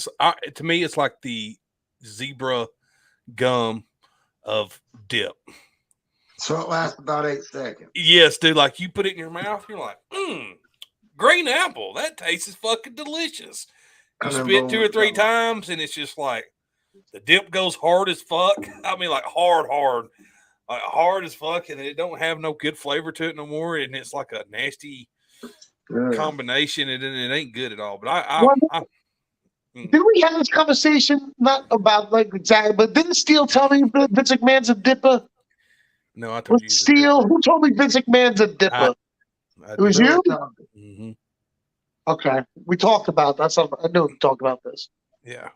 to me, it's like the zebra gum of dip. So it lasts about 8 seconds. Yes, dude. Like you put it in your mouth, you're like, green apple. That tastes fucking delicious. You spit 2 or 3 times, and it's just like the dip goes hard as fuck. I mean, like hard, like hard as fuck, and it don't have no good flavor to it no more, and it's like a nasty combination, and it ain't good at all. But did we have this conversation not about like exactly, but didn't Steele tell me Vince McMahon's a dipper? No, I told you. Steele, who told me Vince McMahon's a dipper? It was you? Mm-hmm. Okay, we talked about that. I knew we talked about this. Yeah,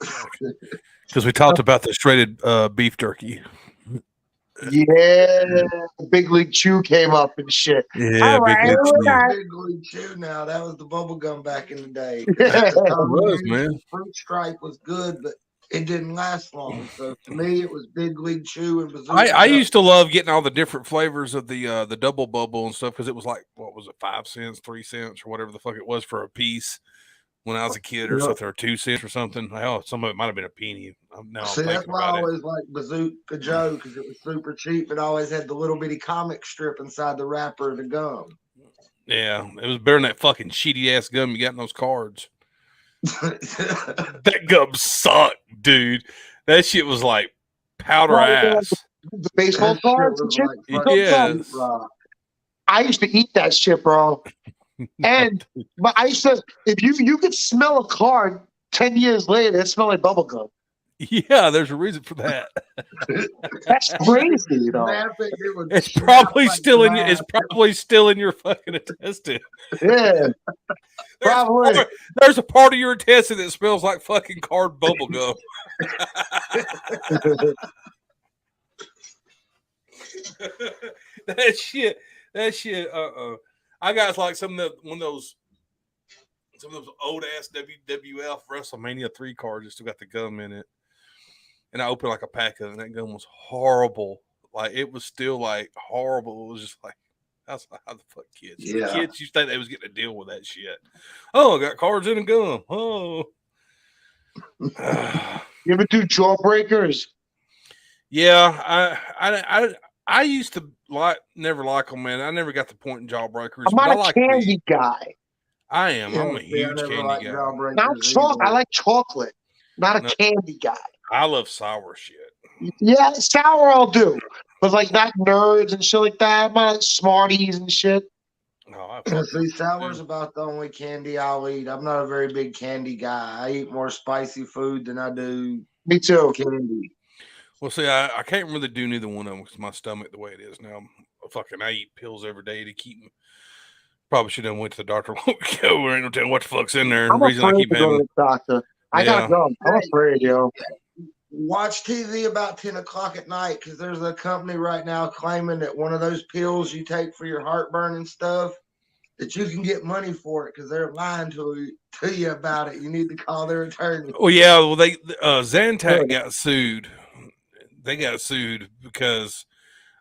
because we talked about the shredded beef jerky. Yeah, Big League Chew came up and shit. Yeah, Big League Chew. Now that was the bubble gum back in the day. It was, man. Fruit Stripe was good, but it didn't last long. So to me, it was Big League Chew and Bazooka. I used to love getting all the different flavors of the double bubble and stuff because it was like, what was it, 5 cents, 3 cents, or whatever the fuck it was for a piece when I was a kid, or something, or 2 cents or something. Hell, some of it might have been a penny. See, that's why I always liked Bazooka Joe because it was super cheap, but always had the little bitty comic strip inside the wrapper of the gum. Yeah, it was better than that fucking shitty ass gum you got in those cards. That gum sucked, dude. That shit was like powder ass. The baseball cards and shit? Yes. I used to eat that shit, bro. But I used to, if you could smell a card 10 years later, it smelled like bubble gum. Yeah, there's a reason for that. That's crazy, you know. It's probably still in your. It's probably still in your fucking intestine. Yeah, probably. There's a part of your intestine that smells like fucking card bubble gum. That shit. I got like some of those old ass WWF WrestleMania 3 cards that still got the gum in it. And I opened like a pack of it, and that gum was horrible. Like it was still like horrible. It was just like, how the fuck kids? Yeah. The kids used to think they was getting to deal with that shit. Oh, I got cards in a gum. Oh. You ever do Jawbreakers? Yeah, I used to never like them, man. I never got the point in Jawbreakers. I'm but not I a like candy guy. I am. Yeah, I'm a see, I huge never candy liked guy. Jawbreakers I either. like chocolate, not a No. candy guy. I love sour shit. Yeah, sour I'll do, but like not nerds and shit like that. I'm not Smarties and shit. Oh, I See, fucking sour's do. about the only candy I'll eat. I'm not a very big candy guy. I eat more spicy food than I do Me too. candy. Well, see, I can't really do neither one of them because my stomach the way it is now. I eat pills every day to keep me. Probably should have went to the doctor a while ago. Or ain't no telling what the fuck's in there. I'm The reason I afraid keep to go to having the doctor. I gotta go. I'm afraid, yo. Watch TV about 10 o'clock at night because there's a company right now claiming that one of those pills you take for your heartburn and stuff, that you can get money for it because they're lying to you about it. You need to call their attorney. Oh yeah, well they Zantac got sued. They got sued because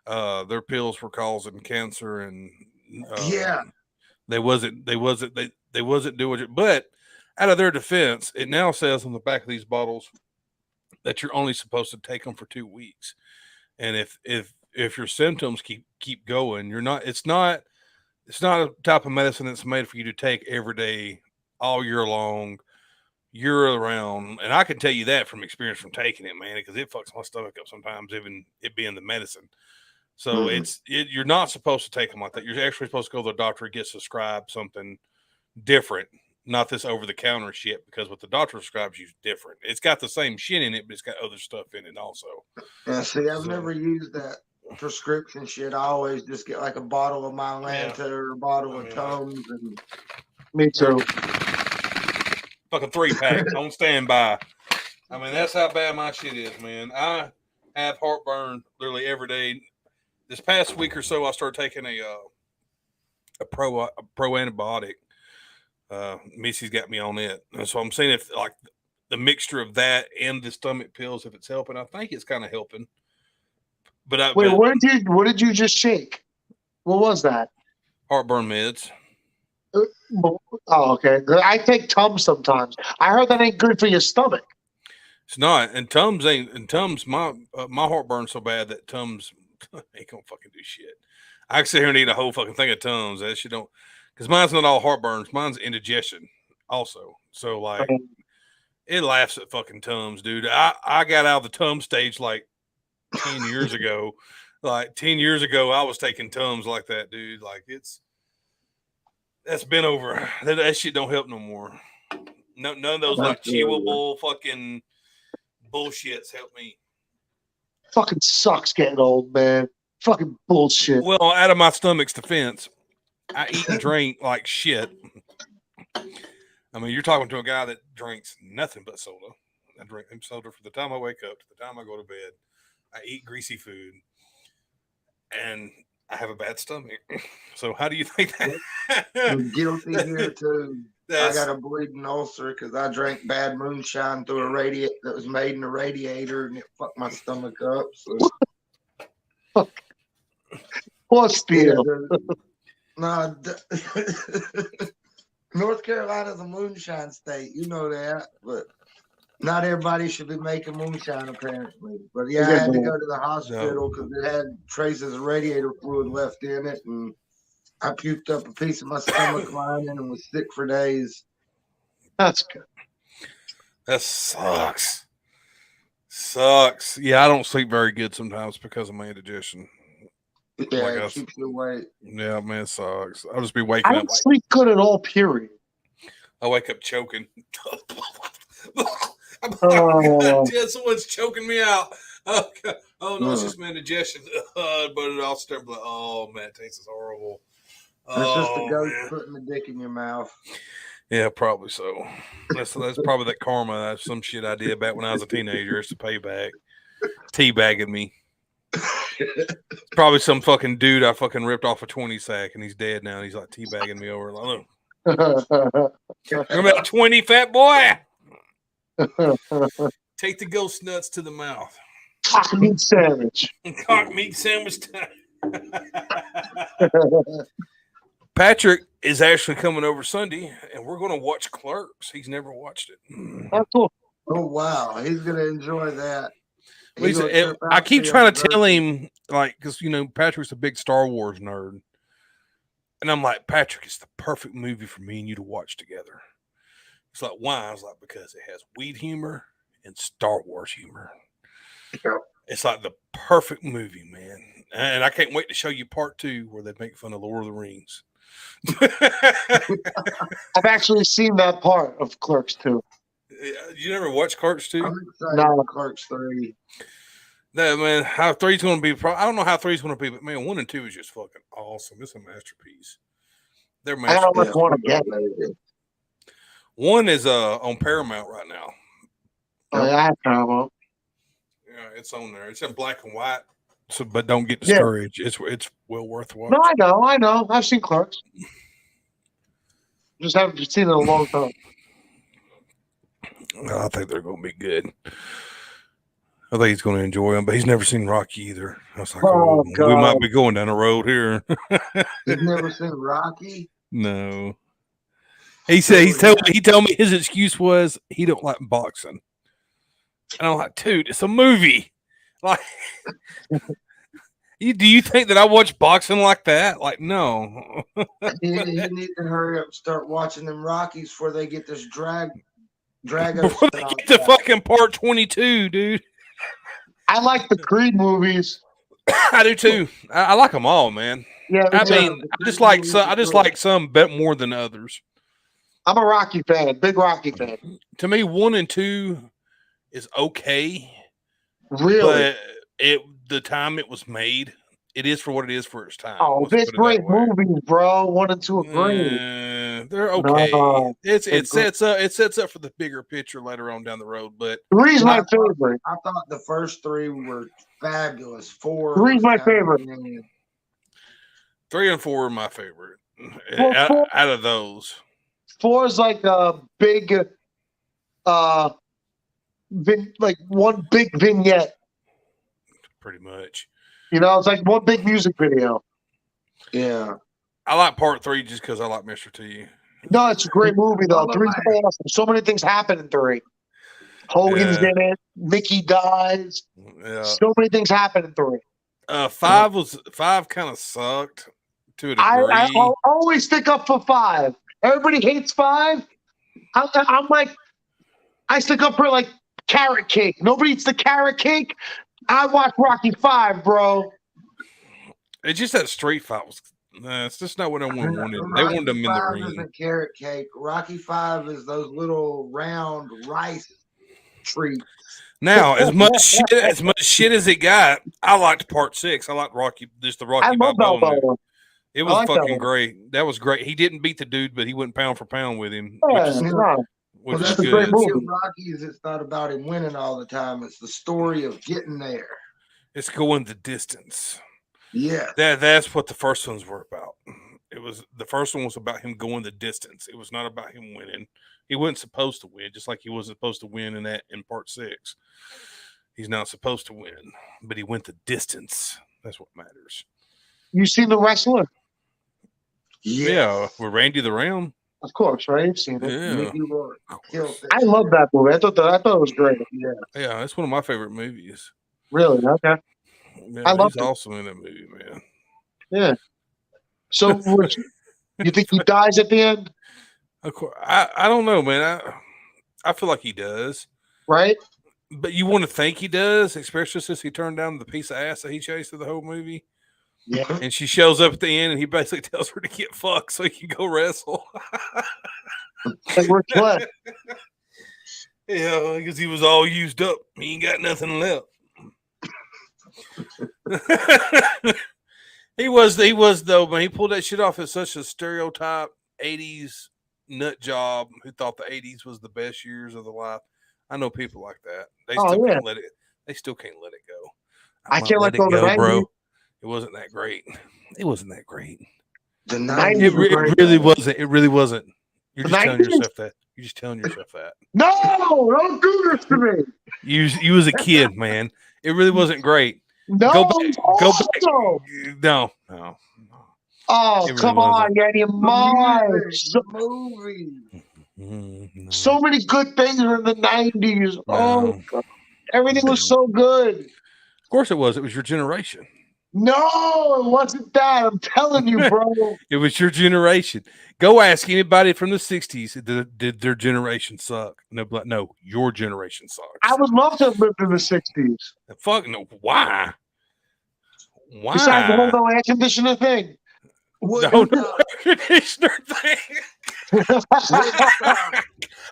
their pills were causing cancer and Yeah. they wasn't doing it. But out of their defense, it now says on the back of these bottles that you're only supposed to take them for 2 weeks, and if your symptoms keep going, you're not. It's not a type of medicine that's made for you to take every day, all year long, year around. And I can tell you that from experience from taking it, man, because it fucks my stomach up sometimes, even it being the medicine. So you're not supposed to take them like that. You're actually supposed to go to the doctor and get prescribed something different, not this over the counter shit, because what the doctor prescribes you is different. It's got the same shit in it, but it's got other stuff in it also. Yeah, see, I've never used that prescription shit. I always just get like a bottle of Mylanta or a bottle of Tums. And Me too. Fucking 3-pack on standby. I mean, that's how bad my shit is, man. I have heartburn literally every day. This past week or so, I started taking a pro antibiotic. Missy's got me on it, and so I'm saying if like the mixture of that and the stomach pills, if it's helping, I think it's kind of helping. But Wait, what did you just shake? What was that? Heartburn meds. Oh, okay. I take Tums sometimes. I heard that ain't good for your stomach. It's not, and Tums ain't. And Tums, my heartburn's so bad that Tums ain't gonna fucking do shit. I can sit here and eat a whole fucking thing of Tums. That shit don't, because mine's not all heartburns. Mine's indigestion also. So like, it laughs at fucking Tums, dude. I got out of the Tums stage like 10 years ago. Like 10 years ago, I was taking Tums like that, dude. Like that's been over. That shit don't help no more. None of those like chewable fucking bullshits help me. Fucking sucks getting old, man. Fucking bullshit. Well, out of my stomach's defense, I eat and drink like shit. I mean, you're talking to a guy that drinks nothing but soda. I drink soda from the time I wake up to the time I go to bed. I eat greasy food, and I have a bad stomach. So how do you think that? I'm guilty here too. I got a bleeding ulcer because I drank bad moonshine through a radiator that was made in a radiator, and it fucked my stomach up. So. Plus steel. No, North Carolina's a moonshine state. You know that, but not everybody should be making moonshine, apparently. But yeah, I had to go to the hospital because it had traces of radiator fluid left in it, and I puked up a piece of my stomach lining and was sick for days. That's good. That sucks. Sucks. Yeah, I don't sleep very good sometimes because of my indigestion. Yeah, like it keeps you awake. Yeah, man, it sucks. I'll just be waking up. I don't sleep good at all, period. I wake up choking. Someone's choking me out. Oh, God. Oh no, it's just my indigestion. But it all started like, oh man, it tastes horrible. That's just the ghost putting the dick in your mouth. Yeah, probably so. That's probably that karma. That's some shit I did back when I was a teenager. It's a payback. Teabagging me. Probably some fucking dude I fucking ripped off a 20 sack and he's dead now. And he's like teabagging me over. Like, look, remember that 20, fat boy? Take the ghost nuts to the mouth. Cock meat sandwich. Cock meat sandwich time. Patrick is actually coming over Sunday, and we're going to watch Clerks. He's never watched it. Oh, cool. Oh wow, he's gonna enjoy that. I keep trying to tell him, like, because Patrick's a big Star Wars nerd, and I'm like, Patrick, it's the perfect movie for me and you to watch together. It's like, why? I was like, because it has weed humor and Star Wars humor. Yep. It's like the perfect movie, man. And I can't wait to show you part 2 where they make fun of Lord of the Rings. I've actually seen that part of Clerks 2. You never watched Clerks 2? I'm excited No. for Clerks 3. No, man. How 3's going to be? I don't know how 3's going to be, but man, 1 and 2 is just fucking awesome. It's a masterpiece. They're I don't masterpieces. want to get 1 is on Paramount right now. Oh, yeah, I have Paramount. Yeah, it's on there. It's in black and white. So, but don't get discouraged. Yeah. It's well worth watching. No, I know. I've seen Clerks. Just haven't seen it in a long time. I think they're going to be good. I think he's going to enjoy them, but he's never seen Rocky either. I was like, we might be going down a road here. You've never seen Rocky? No. He said he told me his excuse was he don't like boxing. And I'm like, dude, it's a movie. Like, do you think that I watch boxing like that? Like, no. You need to hurry up and start watching them Rockies before they get this drag. Before they get to fucking part 22, dude. I like the Creed movies. I do too. I like them all, man. Yeah, I mean, I just like some bet more than others. I'm a Rocky fan, big Rocky fan. To me, 1 and 2 is okay. Really? But the time it was made, it is for what it is for its time. Oh, they're great movies, bro. 1 and 2 are great. They're okay. No, it sets up for the bigger picture later on down the road. But 3's my favorite. I thought the first 3 were fabulous. 4. 3's my favorite. 3 and 4 are my favorite. Well, out of those, 4 is like a big, like one big vignette. pretty much. It's like one big music video. Yeah. I like part 3 just because I like Mr. T. No, it's a great movie though. 3's awesome. So many things happen in 3. Hogan's in it. Mickey dies. Yeah. So many things happen in 3. 5 kind of sucked to a degree. I always stick up for 5. Everybody hates 5. I'm like, I stick up for like carrot cake. Nobody eats the carrot cake. I watch Rocky 5, bro. It's just that street fight was. It's just not what everyone wanted. They wanted them in the ring. Isn't carrot cake. Rocky 5 is those little round rice treats. Now, as much shit as it got, I liked part 6. I liked Rocky. Just the Rocky Balboa. It was fucking great. That was great. He didn't beat the dude, but he went pound for pound with him, which is good. Rockies, it's not about him winning all the time. It's the story of getting there. It's going the distance. Yeah, that's what the first ones were about. The first one was about him going the distance. It was not about him winning. He wasn't supposed to win, just like he wasn't supposed to win in part 6. He's not supposed to win, but he went the distance. That's what matters. You seen The Wrestler? Yeah, with Randy the Ram. Of course, right? You've seen it. Yeah. I love that movie. I thought it was great. Yeah, it's one of my favorite movies. Really? Okay. Yeah, I love he's awesome in that movie, man. Yeah. So, you think he dies at the end? Of course, I don't know, man. I feel like he does, right? But you want to think he does, especially since he turned down the piece of ass that he chased through the whole movie. Yeah. And she shows up at the end, and he basically tells her to get fucked so he can go wrestle. Like we're playing. Yeah, because he was all used up. He ain't got nothing left. He was though, man. He pulled that shit off as such a stereotype 80s nut job who thought the 80s was the best years of their life. I know people like that. They still can't let it go. I can't let it go of the go, 90s. bro. It wasn't that great. It wasn't that great. The 90s 90s. were great. It really wasn't. It really wasn't. You're The just telling 90s? yourself that. You're just telling yourself that. No, don't do this to me. You was a kid, man. It really wasn't great. No, Go back. it's Go back. awesome. No. Oh, It really come on, wasn't. you're out of your mind. The movie. No. So many good things were in the 90s. Oh, No. God. Everything was so good. Of course it was. It was your generation. No, it wasn't that. I'm telling you, bro. It was your generation. Go ask anybody from the 60s, did their generation suck? No, your generation sucks. I would love to have lived in the 60s. Fuck no. Why? Besides the whole no air conditioner thing. No air conditioner thing.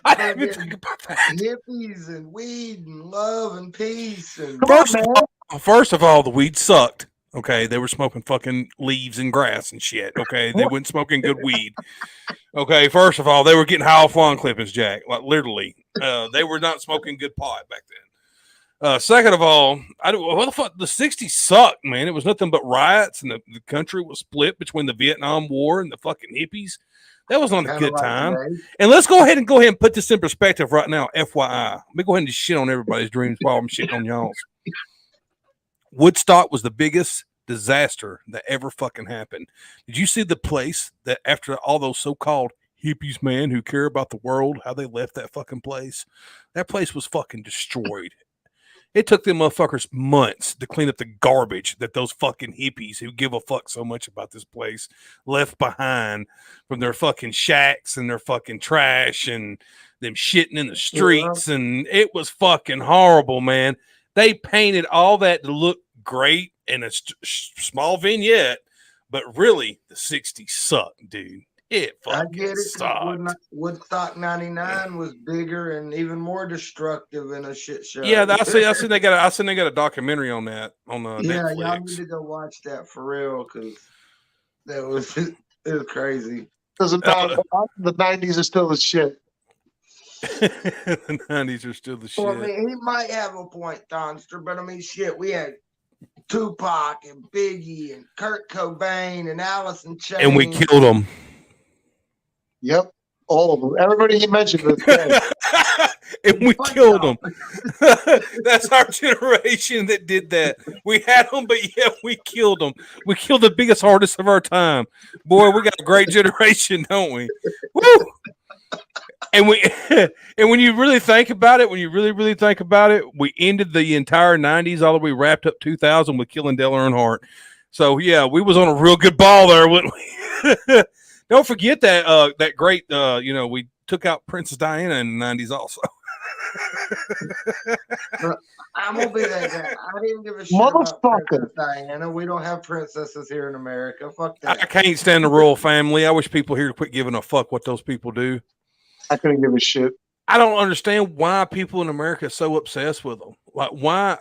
I didn't even think about that. Hippies and weed and love and peace. And First of all, the weed sucked. Okay, they were smoking fucking leaves and grass and shit. Okay, they weren't smoking good weed. Okay, first of all, they were getting high off lawn clippings, Jack. Like literally, they were not smoking good pot back then. Second of all, what the fuck? The '60s sucked, man. It was nothing but riots, and the country was split between the Vietnam War and the fucking hippies. That was not a good time. And let's go ahead and put this in perspective right now. FYI, let me go ahead and just shit on everybody's dreams while I'm shitting on y'all's. Woodstock was the biggest disaster that ever fucking happened. Did you see the place that after all those so-called hippies, man, who care about the world, how they left that fucking place? That place was fucking destroyed. It took them motherfuckers months to clean up the garbage that those fucking hippies who give a fuck so much about this place left behind from their fucking shacks and their fucking trash and them shitting in the streets. Yeah. And it was fucking horrible, man. They painted all that to look great in a small vignette, but really the 60s sucked, dude. It fucking sucked. Woodstock 99 was bigger and even more destructive in a shit show. Yeah, I see they got a documentary on that on Netflix. Y'all need to go watch that for real because it was crazy. Doesn't matter. The 90s are still the shit. The 90s are still the shit. Well, I mean, he might have a point, Tonster, but I mean, shit, we had Tupac and Biggie and Kurt Cobain and Alice in Chains. And we killed them. Yep. All of them. Everybody you mentioned was dead. And we killed them. That's our generation that did that. We had them, but yeah, we killed them. We killed the biggest artists of our time. Boy, we got a great generation, don't we? Woo! And when you really think about it, really think about it, we ended the entire 90s all the way wrapped up 2000 with killing Dale Earnhardt. So yeah, we was on a real good ball there, wouldn't we? Don't forget that great we took out Princess Diana in the 90s also. I'm gonna be that guy. I didn't give a shit about Princess Diana. We don't have princesses here in America. Fuck that. I can't stand the royal family. I wish people here to quit giving a fuck what those people do. I couldn't give a shit. I don't understand why people in America are so obsessed with them. Like, why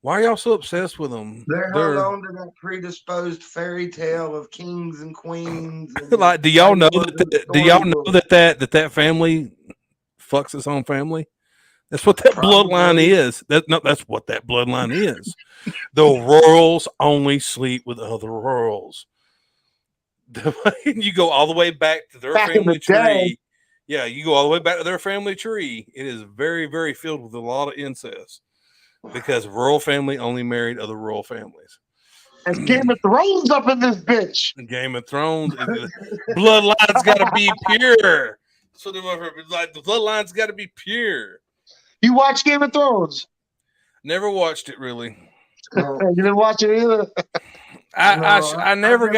are y'all so obsessed with them? They're held on to that predisposed fairy tale of kings and queens. And like, do y'all know that that family fucks its own family? That's what that bloodline is. That's what that bloodline is. The royals only sleep with other royals. You go all the way back to their family tree. Yeah, you go all the way back to their family tree. It is very, very filled with a lot of incest because royal family only married other royal families. There's Game of Thrones up in this bitch. Game of Thrones. Bloodline's got to be pure. So the bloodline's got to be pure. You watch Game of Thrones? Never watched it really. You didn't watch it either. I never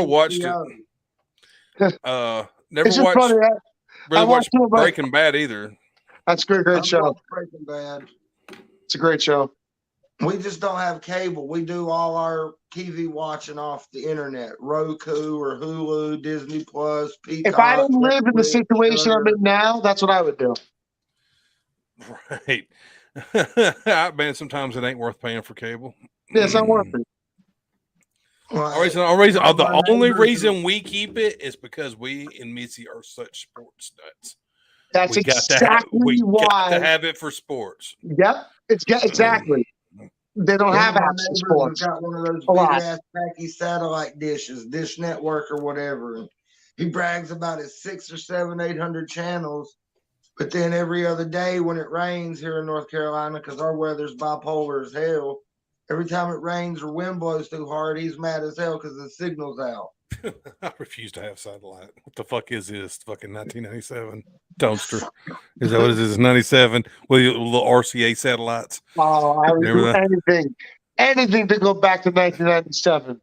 watched it. Never watched. Funny, really watched Breaking Bad either. That's a great show. Breaking Bad. It's a great show. We just don't have cable. We do all our TV watching off the internet, Roku or Hulu, Disney Plus, Peacock. If I didn't live in the situation I'm in now, that's what I would do. Right. Man, sometimes it ain't worth paying for cable. Yeah, it's not worth it. The only reason we keep it is because we and Missy are such sports nuts. That's exactly why. We got to have it for sports. Yep, exactly. they don't One have of my access neighbors has sports got one of those a big lot. ass tacky satellite dishes, Dish Network or whatever. And he brags about his 6 or 7, 800 channels. But then every other day when it rains here in North Carolina, because our weather's bipolar as hell, every time it rains or wind blows too hard, he's mad as hell because the signal's out. I refuse to have satellite. What the fuck is this? Fucking 1997 tonster. Is that what it is? 97 with the little RCA satellites. Oh, I would Remember do that? anything to go back to 1997.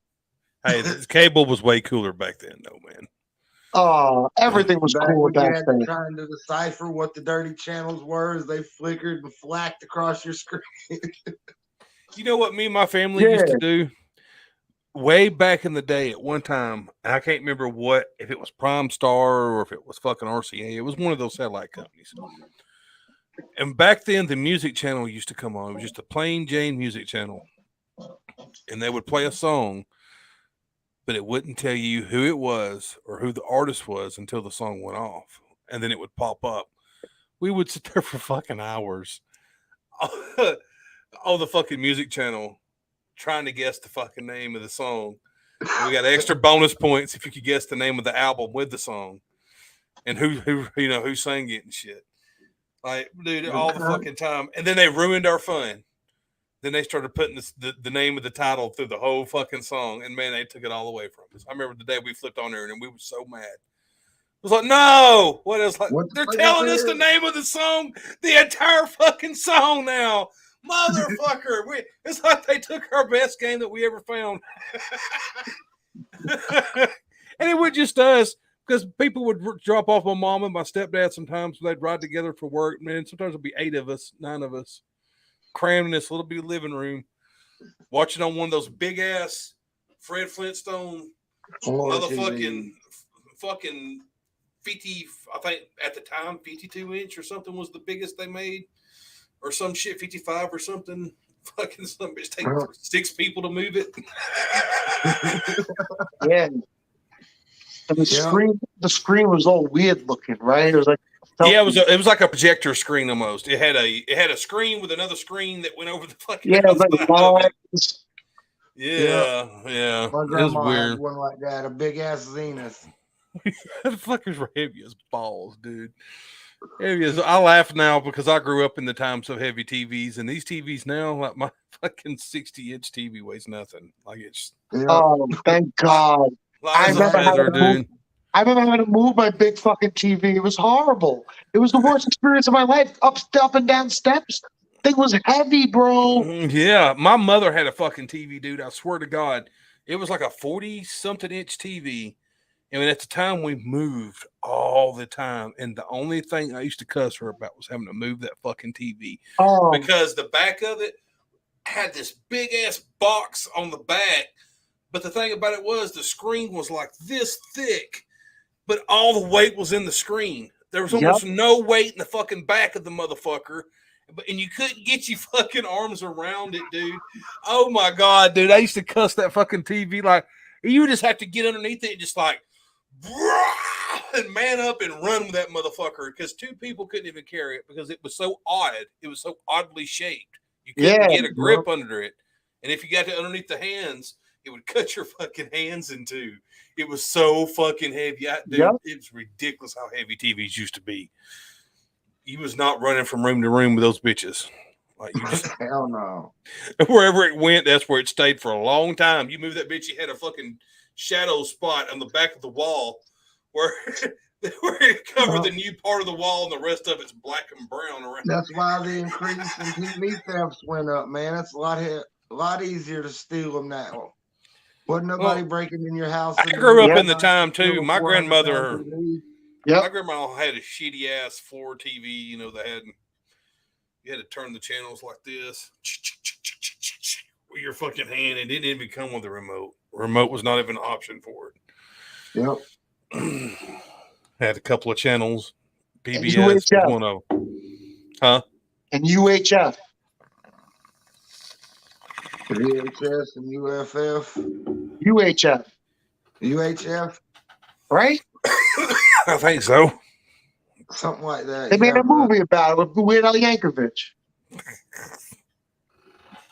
Hey, the cable was way cooler back then, though, man. Oh, everything was Back cool when you back had to then. trying to decipher what the dirty channels were as they flickered and flacked across your screen. You know what me and my family Yeah, used to do? Way back in the day, at one time, I can't remember what, if it was Prime Star or if it was fucking RCA. It was one of those satellite companies. And back then, the music channel used to come on. It was just a plain Jane music channel. And they would play a song, but it wouldn't tell you who it was or who the artist was until the song went off. And then it would pop up. We would sit there for fucking hours on the fucking music channel trying to guess the fucking name of the song. And we got extra bonus points if you could guess the name of the album with the song and who sang it and shit. Like, dude, all the fucking time. And then they ruined our fun. Then they started putting the name of the title through the whole fucking song, and man, they took it all away from us. I remember the day we flipped on there, and we were so mad. It was like, no, what is like? What the They're fuck telling is us the this? name of the song, the entire fucking song now, motherfucker. It's like they took our best game that we ever found, and it was just us because people would drop off my mom and my stepdad sometimes. They'd ride together for work, man. Sometimes it'd be 8 of us, 9 of us, crammed in this little bitty living room, watching on one of those big ass Fred Flintstone motherfucking fucking 50, I think at the time 52-inch or something was the biggest they made, or some shit 55 or something. Fucking some bitch take 6 people to move it. yeah. And the screen was all weird looking, right? It was like Yeah, it was like a projector screen almost. It had a screen with another screen that went over the fucking it was like outside of it. lines. Yeah. My It was grandma weird. had one like that, a big ass Zenith. The fuckers were heavy as balls, dude. Heavy as I laugh now because I grew up in the times of heavy TVs, and these TVs now, like my fucking 60-inch TV weighs nothing. Like it's Oh, thank God. light as a feather, dude. I remember having to move my big fucking TV. It was horrible. It was the worst experience of my life. Up and down steps. Thing was heavy, bro. Yeah, my mother had a fucking TV, dude. I swear to God, it was like a 40-something inch TV. I mean, at the time we moved all the time, and the only thing I used to cuss her about was having to move that fucking TV because the back of it had this big ass box on the back. But the thing about it was the screen was like this thick, but all the weight was in the screen. There was almost no weight in the fucking back of the motherfucker. And you couldn't get your fucking arms around it, dude. Oh my God, dude. I used to cuss that fucking TV like you just have to get underneath it and just like and man up and run with that motherfucker because 2 people couldn't even carry it because it was so odd. It was so oddly shaped. You couldn't get a grip under it. And if you got it underneath the hands, it would cut your fucking hands in 2. It was so fucking heavy. Dude, it was ridiculous how heavy TVs used to be. You was not running from room to room with those bitches. Like you just hell no. Wherever it went, that's where it stayed for a long time. You move that bitch, you had a fucking shadow spot on the back of the wall where it covered the new part of the wall and the rest of it's black and brown around. That's why the increase in TV thefts went up, man. It's a lot easier to steal them now. Wasn't nobody breaking in your house. I grew up in the time too. My grandmother, my grandma had a shitty ass floor TV. You know, you had to turn the channels like this with your fucking hand. It didn't even come with a remote. Remote was not even an option for it. Yep. Had a couple of channels. PBS was one of them. Huh? And UHF. VHS and UFF. UHF. UHF? Right? I think so. Something like that. They made a movie about it with Weird Al Yankovic.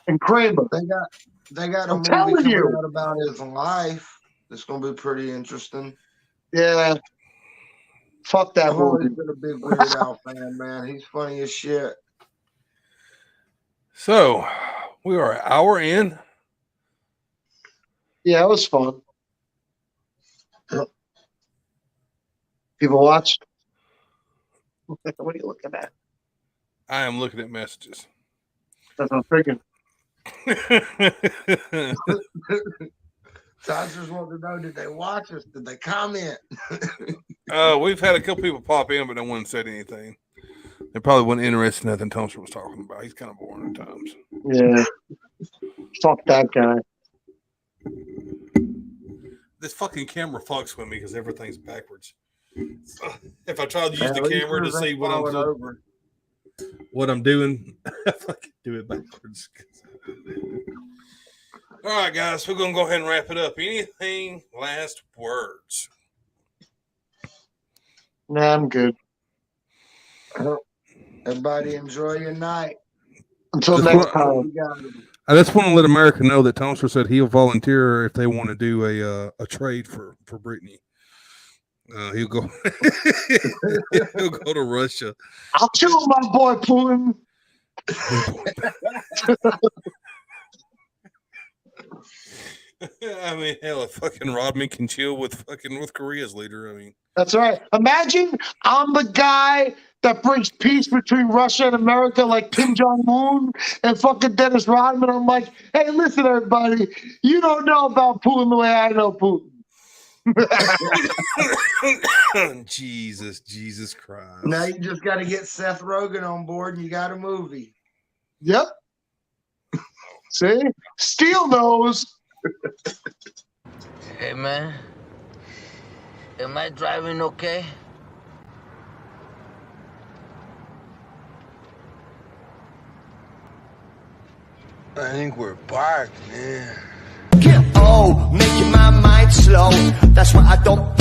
and Kramer. They got a I'm movie telling coming you. out about his life. It's gonna be pretty interesting. Yeah. Fuck that I've always movie. been a big Weird Al fan, man. He's funny as shit. So we are an hour in. Yeah, it was fun. People watch. What are you looking at? I am looking at messages. That's what I'm thinking. Tonsters want to know, did they watch us? Did they comment? We've had a couple people pop in, but no one said anything. They probably weren't interested in nothing Tonster was talking about. He's kind of boring at times. Yeah. Fuck that guy. This fucking camera fucks with me because everything's backwards. So if I try to use Man, the at least camera to yours see ain't what falling over. I'm doing, I fucking do it backwards. All right, guys, we're gonna go ahead and wrap it up. Anything last words? Nah, I'm good. Everybody enjoy your night. Until That's next what- time. I just want to let America know that Tonster said he'll volunteer if they want to do a trade for Brittany. He'll go. He'll go to Russia. I'll kill my boy Putin. I mean, hell, if fucking Rodman can chill with Korea's leader, I mean, That's right. Imagine I'm the guy that brings peace between Russia and America, like Kim Jong-un and fucking Dennis Rodman. I'm like, hey, listen, everybody, you don't know about Putin the way I know Putin. Jesus Christ! Now you just got to get Seth Rogen on board and you got a movie. Yep. See? Steel knows. Hey, man. Am I driving okay? I think we're parked, man. Get old, making my mind slow. That's why I don't